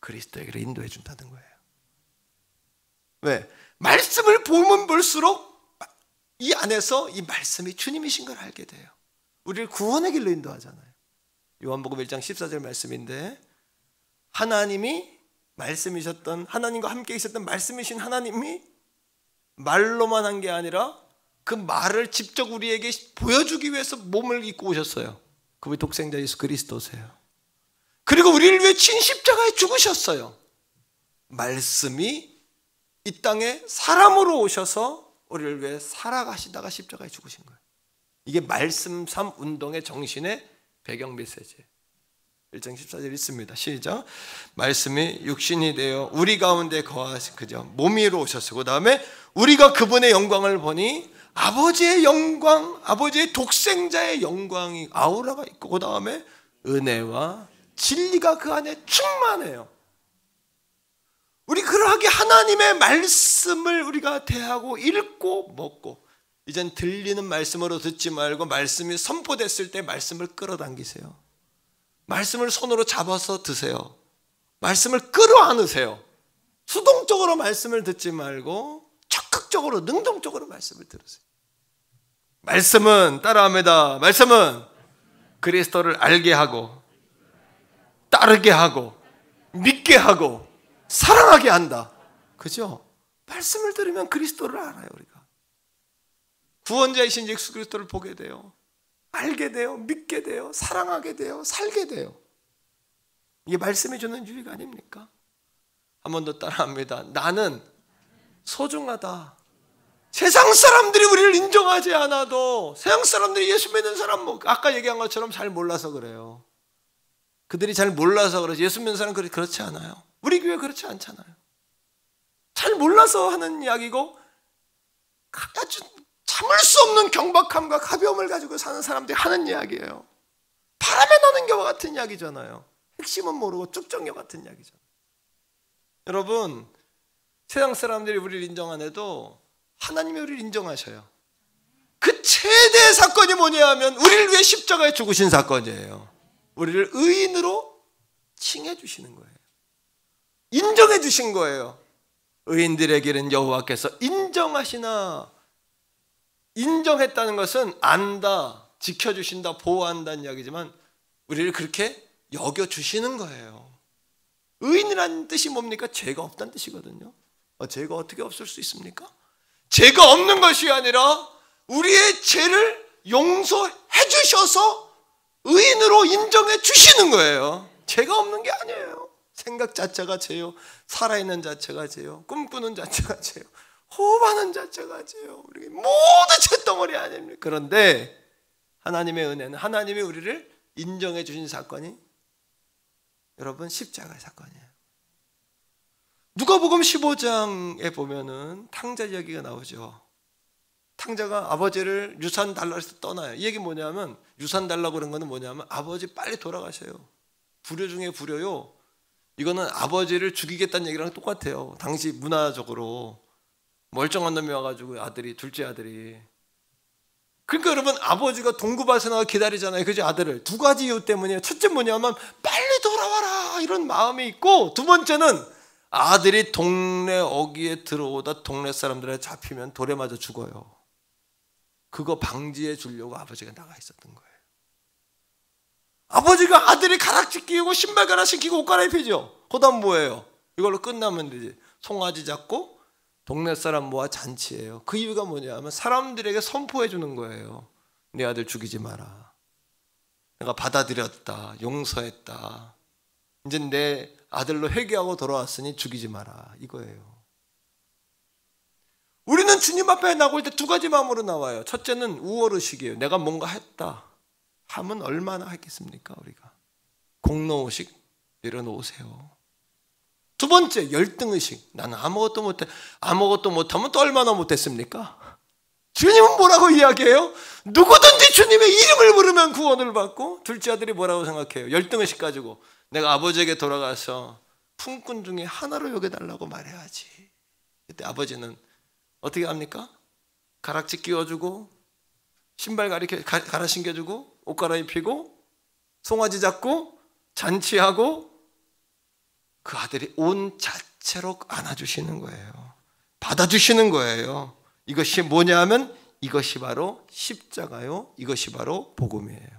그리스도에게로 인도해 준다는 거예요. 왜? 말씀을 보면 볼수록 이 안에서 이 말씀이 주님이신 걸 알게 돼요. 우리를 구원의 길로 인도하잖아요. 요한복음 1장 14절 말씀인데, 하나님이 말씀이셨던, 하나님과 함께 있었던 말씀이신 하나님이 말로만 한 게 아니라 그 말을 직접 우리에게 보여주기 위해서 몸을 입고 오셨어요. 그분이 독생자 예수 그리스도세요. 그리고 우리를 위해 친 십자가에 죽으셨어요. 말씀이 이 땅에 사람으로 오셔서 우리를 위해 살아가시다가 십자가에 죽으신 거예요. 이게 말씀 삼 운동의 정신의 배경 메시지예요. 1장 14절 있습니다. 시작. 말씀이 육신이 되어 우리 가운데 거하신 그죠. 몸 위로 오셨고, 그 다음에 우리가 그분의 영광을 보니 아버지의 영광, 아버지의 독생자의 영광이 아우라가 있고, 그 다음에 은혜와 진리가 그 안에 충만해요. 우리 그러하게 하나님의 말씀을 우리가 대하고 읽고 먹고, 이젠 들리는 말씀으로 듣지 말고 말씀이 선포됐을 때 말씀을 끌어당기세요. 말씀을 손으로 잡아서 드세요. 말씀을 끌어안으세요. 수동적으로 말씀을 듣지 말고 적극적으로 능동적으로 말씀을 들으세요. 말씀은 따라합니다. 말씀은 그리스도를 알게 하고 따르게 하고 믿게 하고 사랑하게 한다. 그죠? 말씀을 들으면 그리스도를 알아요. 우리가 구원자이신 예수 그리스도를 보게 돼요. 알게 돼요. 믿게 돼요. 사랑하게 돼요. 살게 돼요. 이게 말씀이 주는 유익 아닙니까? 한 번 더 따라합니다. 나는 소중하다. 세상 사람들이 우리를 인정하지 않아도, 세상 사람들이 예수 믿는 사람, 아까 얘기한 것처럼 잘 몰라서 그래요. 그들이 잘 몰라서 그러지, 예수 믿는 사람은 그렇지 않아요. 우리 교회 그렇지 않잖아요. 잘 몰라서 하는 이야기고, 아주 참을 수 없는 경박함과 가벼움을 가지고 사는 사람들이 하는 이야기예요. 바람에 나는 겨와 같은 이야기잖아요. 핵심은 모르고 쭉정겨 같은 이야기잖아요. 여러분, 세상 사람들이 우리를 인정 안 해도 하나님이 우리를 인정하셔요. 그 최대의 사건이 뭐냐 하면 우리를 위해 십자가에 죽으신 사건이에요. 우리를 의인으로 칭해 주시는 거예요. 인정해 주신 거예요. 의인들에게는 여호와께서 인정하시나. 인정했다는 것은 안다, 지켜주신다, 보호한다는 이야기지만 우리를 그렇게 여겨주시는 거예요. 의인이라는 뜻이 뭡니까? 죄가 없다는 뜻이거든요. 죄가 어떻게 없을 수 있습니까? 죄가 없는 것이 아니라 우리의 죄를 용서해 주셔서 의인으로 인정해 주시는 거예요. 죄가 없는 게 아니에요. 생각 자체가 죄요, 살아있는 자체가 죄요, 꿈꾸는 자체가 죄요, 호흡하는 자체가 죄요. 우리 모두 죄덩어리 아닙니까? 그런데 하나님의 은혜는, 하나님이 우리를 인정해 주신 사건이 여러분 십자가의 사건이에요. 누가복음 15장에 보면은 탕자 이야기가 나오죠. 탕자가 아버지를 유산 달라고 해서 떠나요. 이 얘기 뭐냐면, 유산 달라고 그런 거는 뭐냐면 아버지 빨리 돌아가셔요. 불효 중에 불효요. 이거는 아버지를 죽이겠다는 얘기랑 똑같아요. 당시 문화적으로 멀쩡한 놈이 와가지고 아들이, 둘째 아들이. 그러니까 여러분, 아버지가 동구바스나가 기다리잖아요. 그죠? 아들을. 두 가지 이유 때문이에요. 첫째 뭐냐면 빨리 돌아와라 이런 마음이 있고, 두 번째는 아들이 동네 어귀에 들어오다 동네 사람들에 잡히면 돌에 맞아 죽어요. 그거 방지해 주려고 아버지가 나가 있었던 거예요. 아버지가 아들이 가락지 끼고 신발 갈아 신기고 옷 갈아입히죠. 그다음 뭐예요? 이걸로 끝나면 되지. 송아지 잡고 동네 사람 모아 잔치예요. 그 이유가 뭐냐면 사람들에게 선포해 주는 거예요. 내 아들 죽이지 마라. 내가 받아들였다. 용서했다. 이제 내 아들로 회개하고 돌아왔으니 죽이지 마라. 이거예요. 우리는 주님 앞에 나올 때 두 가지 마음으로 나와요. 첫째는 우월의식이에요. 내가 뭔가 했다 하면 얼마나 했겠습니까? 우리가 공로의식 내려놓으세요. 두 번째 열등의식. 나는 아무것도 못해. 아무것도 못하면 또 얼마나 못했습니까? 주님은 뭐라고 이야기해요? 누구든지 주님의 이름을 부르면 구원을 받고. 둘째 아들이 뭐라고 생각해요? 열등의식 가지고 내가 아버지에게 돌아가서 품꾼 중에 하나로 여겨달라고 말해야지. 그때 아버지는 어떻게 합니까? 가락지 끼워주고 신발 갈아 신겨주고 옷 갈아입히고 송아지 잡고 잔치하고 그 아들이 온 자체로 안아주시는 거예요. 받아주시는 거예요. 이것이 뭐냐면 이것이 바로 십자가요. 이것이 바로 복음이에요.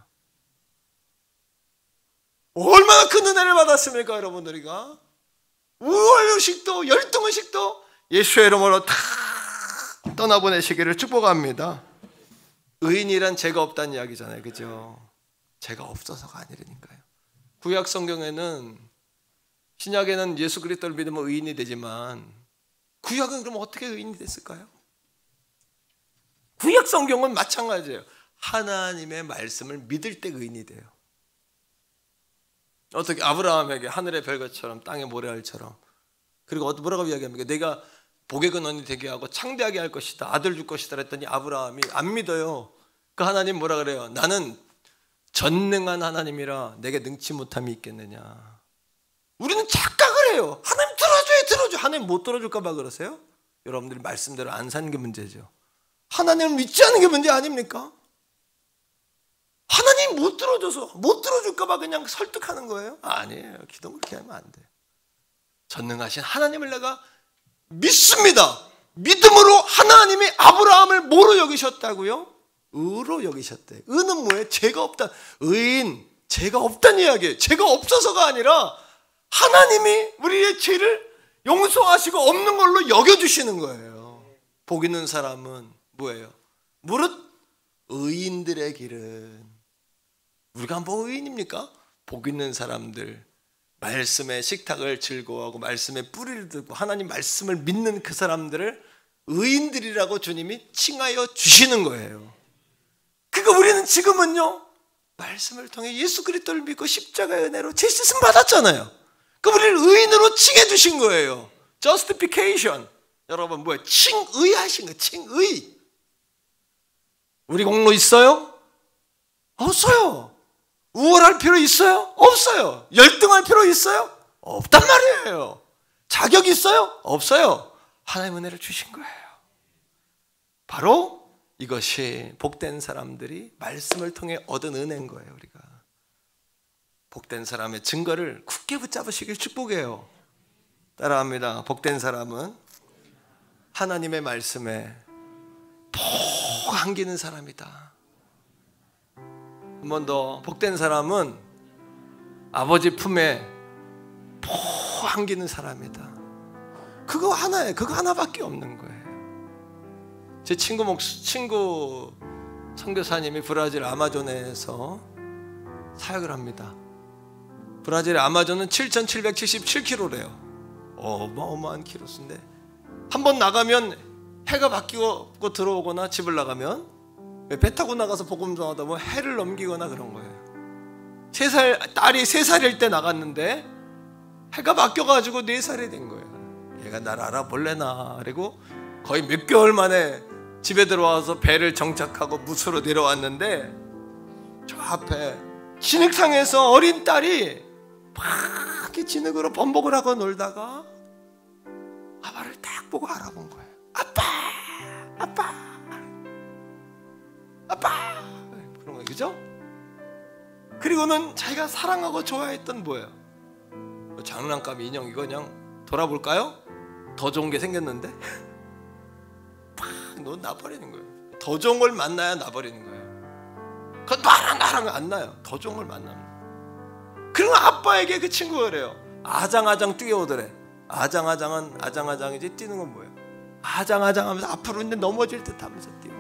얼마나 큰 은혜를 받았습니까, 여러분들이가? 우월의식도 열등의식도 예수의 이름으로 다 떠나보내시기를 축복합니다. 의인이란 죄가 없다는 이야기잖아요, 그죠? 죄가 없어서가 아니라니까요. 구약 성경에는, 신약에는 예수 그리스도를 믿으면 의인이 되지만 구약은 그럼 어떻게 의인이 됐을까요? 구약 성경은 마찬가지예요. 하나님의 말씀을 믿을 때 의인이 돼요. 어떻게 아브라함에게 하늘의 별것처럼 땅의 모래알처럼, 그리고 뭐라고 이야기합니까? 내가 복의 근원이 되게 하고 창대하게 할 것이다, 아들 줄 것이다 했더니 아브라함이 안 믿어요. 그 하나님 뭐라 그래요? 나는 전능한 하나님이라 내게 능치 못함이 있겠느냐. 우리는 착각을 해요. 하나님 들어줘. 하나님 못 들어줄까 봐 그러세요? 여러분들이 말씀대로 안 사는 게 문제죠. 하나님을 믿지 않는 게 문제 아닙니까? 하나님 못 들어줘서 못 들어줄까 봐 그냥 설득하는 거예요? 아니에요. 기도 그렇게 하면 안 돼요. 전능하신 하나님을 내가 믿습니다. 믿음으로 하나님이 아브라함을 뭐로 여기셨다고요? 의로 여기셨대요. 의는 뭐예요? 죄가 없다. 의인, 죄가 없다는 이야기예요. 죄가 없어서가 아니라 하나님이 우리의 죄를 용서하시고 없는 걸로 여겨주시는 거예요. 복 있는 사람은 뭐예요? 무릇 의인들의 길은, 우리가 뭐 의인입니까? 복 있는 사람들, 말씀의 식탁을 즐거워하고 말씀의 뿌리를 듣고 하나님 말씀을 믿는 그 사람들을 의인들이라고 주님이 칭하여 주시는 거예요. 그러니까 우리는 지금은요, 말씀을 통해 예수 그리스도를 믿고 십자가의 은혜로 죄 씻음 받았잖아요. 그 우리를 의인으로 칭해 주신 거예요. Justification. 여러분 뭐예요? 칭의하신 거예요. 칭의. 우리 공로 있어요? 없어요. 우월할 필요 있어요? 없어요. 열등할 필요 있어요? 없단 말이에요. 자격 있어요? 없어요. 하나님의 은혜를 주신 거예요. 바로 이것이 복된 사람들이 말씀을 통해 얻은 은혜인 거예요. 우리가 복된 사람의 증거를 굳게 붙잡으시길 축복해요. 따라합니다. 복된 사람은 하나님의 말씀에 푹 안기는 사람이다. 한 번 더, 복된 사람은 아버지 품에 푹 안기는 사람이다. 그거 하나예요. 그거 하나밖에 없는 거예요. 제 친구 선교사님이 브라질 아마존에서 사역을 합니다. 브라질의 아마존은 7,777km래요. 어마어마한 키로수인데 한 번 나가면 해가 바뀌고 들어오거나 집을 나가면 배 타고 나가서 복음 전하다 보면 해를 넘기거나 그런 거예요. 딸이 3살일 때 나갔는데 해가 바뀌어가지고 4살이 된 거예요. 얘가 날 알아볼래나. 그리고 거의 몇 개월 만에 집에 들어와서 배를 정착하고 무수로 내려왔는데 저 앞에 진흙탕에서 어린 딸이 막 이렇게 진흙으로 번복을 하고 놀다가 아빠를 딱 보고 알아본 거예요. 아빠! 그런 거예요. 그죠? 그리고는 자기가 사랑하고 좋아했던 뭐예요? 장난감 인형 이거 그냥 돌아볼까요? 더 좋은 게 생겼는데 팍 놔버리는 거예요. 더 좋은 걸 만나야 놔버리는 거예요. 그건 나랑 안 나요. 더 좋은 걸 만납니다. 그럼 아빠에게 그 친구가 그래요. 아장아장 뛰어오더래. 아장아장이지 뛰는 건 뭐예요? 아장아장하면서 앞으로 이제 넘어질 듯 하면서 뛰고,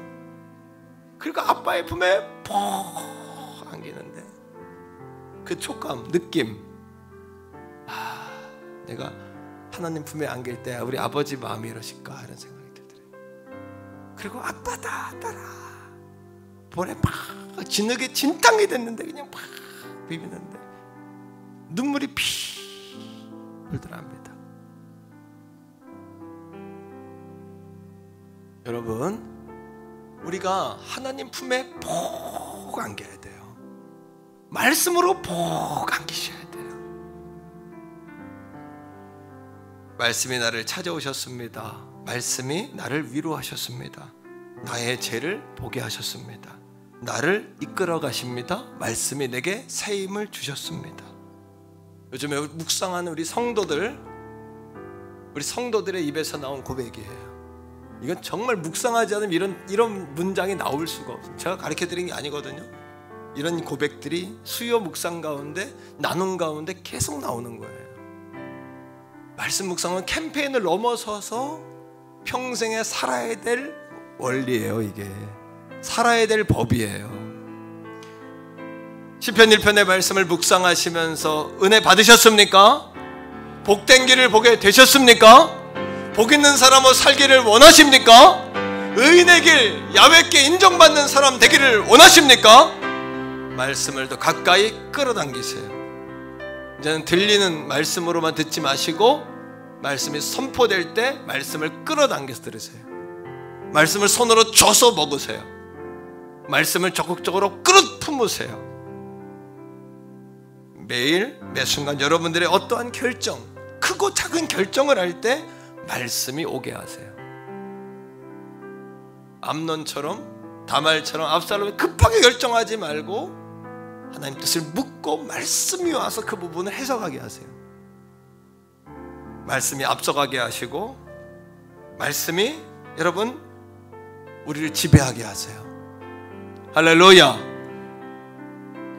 그리고 아빠의 품에 푹 안기는데 그 촉감, 느낌, 내가 하나님 품에 안길 때 우리 아버지 마음이 이러실까 이런 생각이 들더래요. 그리고 아빠다 따라 볼에 막 진흙에 진탕이 됐는데 그냥 막 비비는데 눈물이 피 흘더랍니다. 여러분, 우리가 하나님 품에 푹 안겨야 돼요. 말씀으로 푹 안기셔야 돼요. 말씀이 나를 찾아오셨습니다. 말씀이 나를 위로하셨습니다. 나의 죄를 보게 하셨습니다. 나를 이끌어 가십니다. 말씀이 내게 새 힘을 주셨습니다. 요즘에 묵상하는 우리 성도들의 입에서 나온 고백이에요. 이건 정말 묵상하지 않으면 이런 문장이 나올 수가 없어요. 제가 가르쳐드린 게 아니거든요. 이런 고백들이 수요 묵상 가운데, 나눔 가운데 계속 나오는 거예요. 말씀 묵상은 캠페인을 넘어서서 평생에 살아야 될 원리예요. 이게 살아야 될 법이에요. 시편 1편의 말씀을 묵상하시면서 은혜 받으셨습니까? 복된 길을 보게 되셨습니까? 복 있는 사람으로 살기를 원하십니까? 의인의 길, 야훼께 인정받는 사람 되기를 원하십니까? 말씀을 더 가까이 끌어당기세요. 이제는 들리는 말씀으로만 듣지 마시고 말씀이 선포될 때 말씀을 끌어당겨서 들으세요. 말씀을 손으로 줘서 먹으세요. 말씀을 적극적으로 끌어 품으세요. 매일 매 순간 여러분들의 어떠한 결정, 크고 작은 결정을 할 때 말씀이 오게 하세요. 암논처럼, 다말처럼 압살롬이 급하게 결정하지 말고 하나님 뜻을 묻고 말씀이 와서 그 부분을 해석하게 하세요. 말씀이 앞서가게 하시고 말씀이 여러분 우리를 지배하게 하세요. 할렐루야.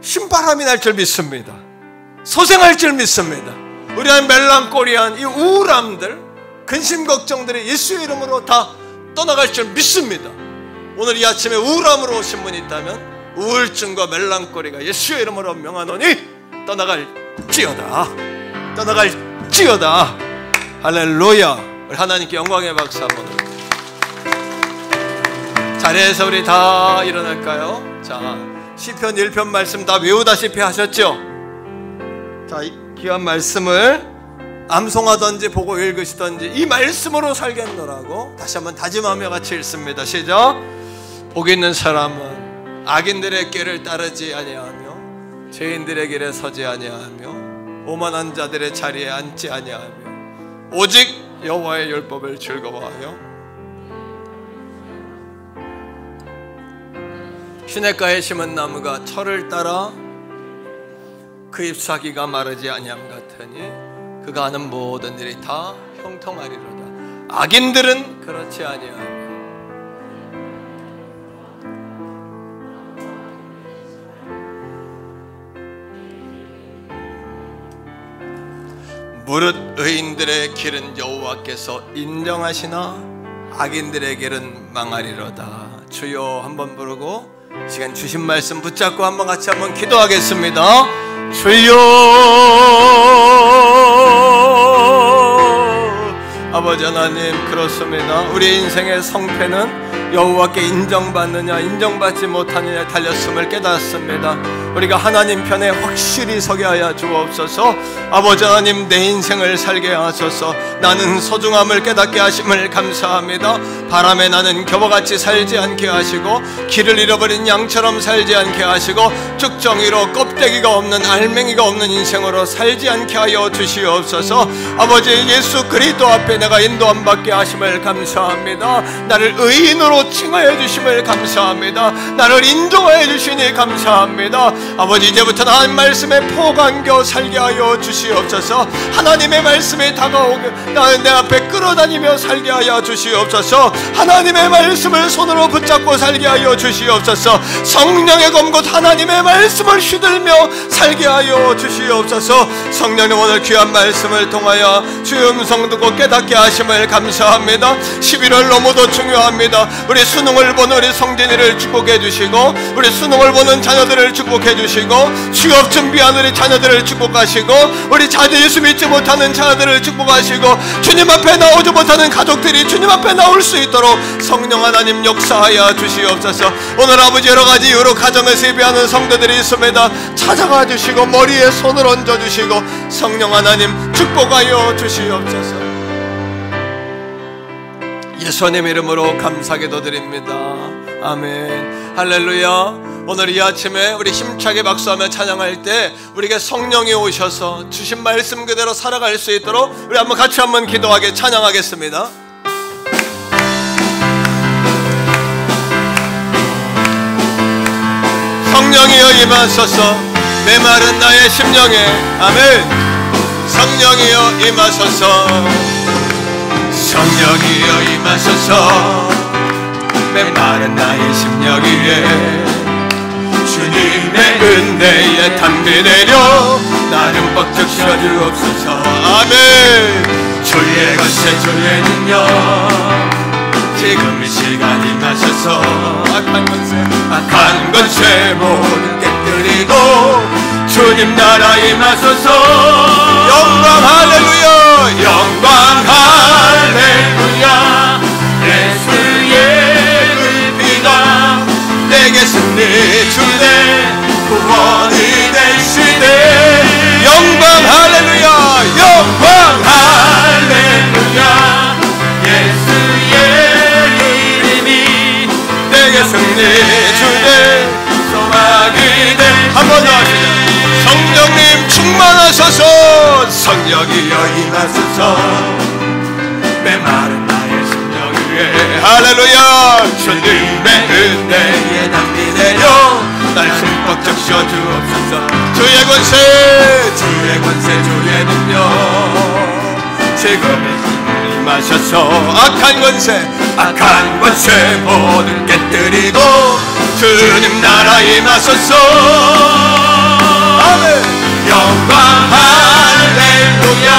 신바람이 날 줄 믿습니다. 소생할 줄 믿습니다. 우리 안 멜랑꼬리한 이 우울함들, 근심 걱정들이 예수의 이름으로 다 떠나갈 줄 믿습니다. 오늘 이 아침에 우울함으로 오신 분이 있다면 우울증과 멜랑꼬리가 예수의 이름으로 명하노니 떠나갈지어다. 떠나갈지어다. 할렐루야. 우리 하나님께 영광의 박수 한번 올립니다. 자리에서 우리 다 일어날까요? 자, 시편 1편 말씀 다 외우다시피 하셨죠? 자, 이 귀한 말씀을 암송하든지 보고 읽으시든지 이 말씀으로 살겠노라고 다시 한번 다짐하며 같이 읽습니다. 시작. 복 있는 사람은 악인들의 길을 따르지 아니하며 죄인들의 길에 서지 아니하며 오만한 자들의 자리에 앉지 아니하며 오직 여호와의 율법을 즐거워하여 시냇가에 심은 나무가 철을 따라 그 잎사귀가 마르지 아니함 같으니 그가 하는 모든 일이 다 형통하리로다. 악인들은 그렇지 아니하며 무릇 의인들의 길은 여호와께서 인정하시나 악인들의 길은 망하리로다. 주여 한번 부르고 시간 주신 말씀 붙잡고 한번 같이 한번 기도하겠습니다. 주여. 아버지 하나님, 그렇습니다. 우리 인생의 성패는 여호와께 인정받느냐 인정받지 못하느냐에 달렸음을 깨닫습니다. 우리가 하나님 편에 확실히 서게 하여 주옵소서. 아버지 하나님, 내 인생을 살게 하소서. 나는 소중함을 깨닫게 하심을 감사합니다. 바람에 나는 겨와같이 살지 않게 하시고 길을 잃어버린 양처럼 살지 않게 하시고 쭉정이로 껍데기가 없는 알맹이가 없는 인생으로 살지 않게 하여 주시옵소서. 아버지 예수 그리스도 앞에 내가 인도함 받게 하심을 감사합니다. 나를 의인으로 칭하여 주심을 감사합니다. 나를 인정하여 주시니 감사합니다. 아버지, 이제부터는 하나님 말씀에 포감겨 살게 하여 주시옵소서. 하나님의 말씀에 다가오게 나는 내 앞에 끌어다니며 살게 하여 주시옵소서. 하나님의 말씀을 손으로 붙잡고 살게 하여 주시옵소서. 성령의 검곧 하나님의 말씀을 휘둘며 살게 하여 주시옵소서. 성령님, 오늘 귀한 말씀을 통하여 주의 음성 듣고 깨닫게 하심을 감사합니다. 11월 너무도 중요합니다. 우리 수능을 보는 우리 성진이를 축복해 주시고, 우리 수능을 보는 자녀들을 축복해 주시고, 취업 준비하는 우리 자녀들을 축복하시고, 우리 자녀 예수 믿지 못하는 자녀들을 축복하시고, 주님 앞에 나오지 못하는 가족들이 주님 앞에 나올 수 있도록 성령 하나님 역사하여 주시옵소서. 오늘 아버지, 여러 가지 이유로 가정을 세배하는 성도들이 있습니다. 찾아가 주시고 머리에 손을 얹어 주시고 성령 하나님 축복하여 주시옵소서. 예수님 이름으로 감사기도 드립니다. 아멘. 할렐루야. 오늘 이 아침에 우리 힘차게 박수하며 찬양할 때 우리에게 성령이 오셔서 주신 말씀 그대로 살아갈 수 있도록 우리 한번 같이 한번 기도하게 찬양하겠습니다. 성령이여 임하소서. 메마른 나의 심령에. 아멘. 성령이여 임하소서. 성령이여 임하소서. 메마른 나의 심령 위에 주님의 은혜에 담비 내려 나를 벅적 씌워주옵소서. 아멘. 주의 것에 주의 능력 지금 이 시간 임하셔서 악한 것에 모든 깨뜨리고 주님 나라 임하소서. 영광 할렐루야. 영광 할렐루야. 예수의 그 피가 내게 승리 주네 구원이 되시네. 영광 할렐루야. 영광 할렐루야. 예수의 이름이 내게 승리 주네 소망이 돼. 한 번 더 성령님 충만하소서. 성령이여 임하소서. 메마른 나의 심령 위에 할렐루야. 주님의 은혜에 담비 내려 날 흠뻑 적셔 주옵소서. 주의 권세 주의 권세 주의 능력 지금의 임하셔서 악한 권세 모든 깨뜨리고 주님 나라 임하소서. 아멘. 영광 할렐루야.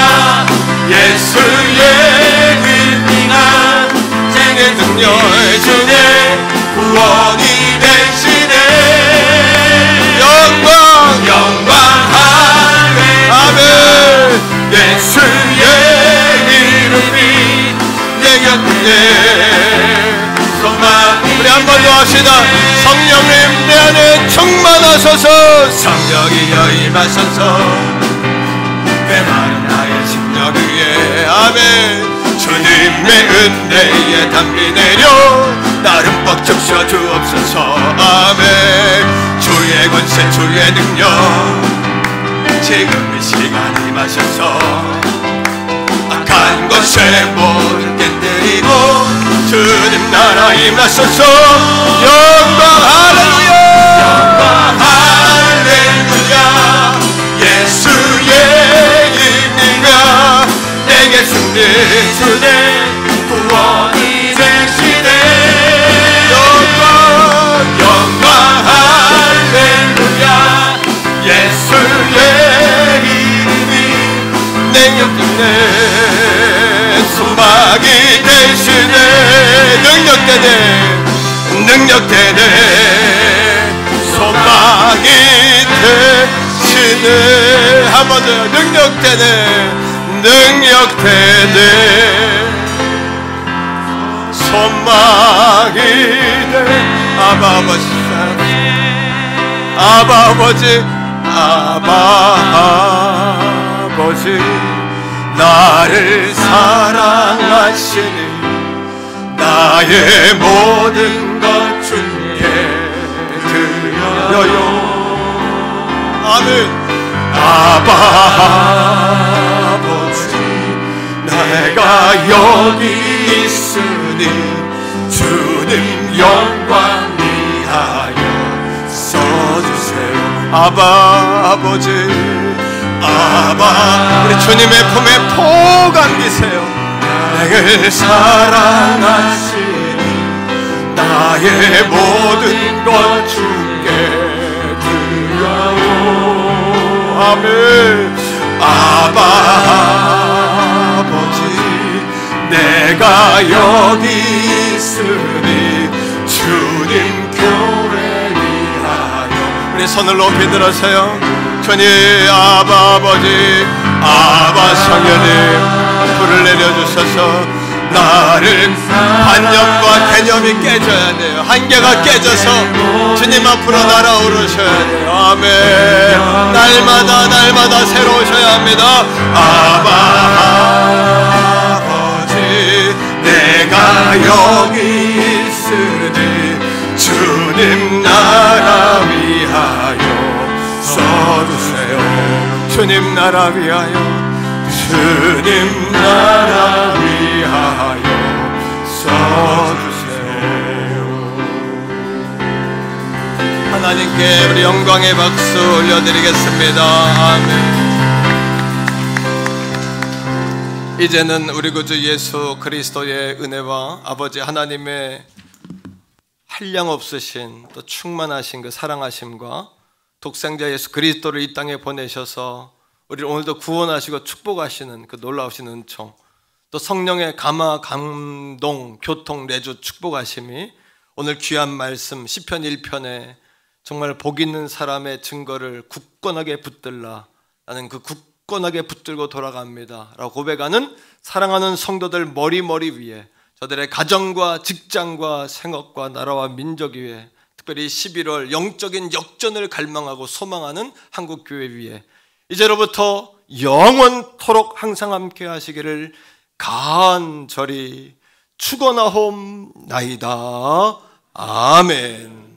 예수의 은혜가 제게 능력 주네 구원이 되시네. 영광 할렐루야. 아멘. 예수의 이름이 내 곁에 소망. 우리 한 번 더 합시다. 성령님 내 안에 충만하소서. 성령이여 임하소서. 메마른 나의 심령 위에. 아멘. 주님의 은혜에 담비 내려 나름 벅적 씌워 주옵소서. 아멘. 주의 권세 주의 능력 지금 이 시간 임하셔서 악한 것에 모든 깨뜨리고 주님 나라 임하소서. 영광 할렐루야. 영광 할렐루야. 예수의 이름이가 내게 승리 주네 구원이 되시네. 영광 할렐루야. 예수의 이름이 내 곁에 소망이 되시네. 능력되네 소망이 되시네. 한 번 더. 능력되네 소망이 돼. 아버지 나를 사랑하시니 나의 모든 것 주께 드려요. 아멘. 아버지 내가 여기 있으니 주님 영광 위하여 써주세요. 아바 아버지, 아바, 우리 주님의 품에 푹 안기세요. 나를 사랑하시니 나의 모든 것 주께 드려요. 아멘. 아바 아버지, 내가 여기 있으니 주님 교회 위하여. 우리 손을 높이 들어서요. 주님, 아바 아버지, 아바 성령님, 불을 내려주셔서 나를 관념과 개념이 깨져야 돼요. 한계가 깨져서 주님 앞으로 날아오르셔야 돼요. 아멘. 날마다 새로우셔야 합니다. 아바 아버지, 내가 여기 있으니 주님 나라 위하여 써주세요. 주님 나라 위하여, 주님 나라 위하여 써주세요. 하나님께 우리 영광의 박수 올려드리겠습니다. 아멘. 이제는 우리 구주 예수 그리스도의 은혜와 아버지 하나님의 한량없으신 또 충만하신 그 사랑하심과 독생자 예수 그리스도를 이 땅에 보내셔서 우리를 오늘도 구원하시고 축복하시는 그 놀라우신 은총, 또 성령의 감화, 감동, 교통, 내주 축복하심이 오늘 귀한 말씀 시편 1편에 정말 복 있는 사람의 증거를 굳건하게 붙들라, 나는 그 굳건하게 붙들고 돌아갑니다 라고 고백하는 사랑하는 성도들 머리 위에, 저들의 가정과 직장과 생업과 나라와 민족 위에, 특별히 11월 영적인 역전을 갈망하고 소망하는 한국교회 위에 이제로부터 영원토록 항상 함께 하시기를 간절히 축원하옵나이다. 아멘.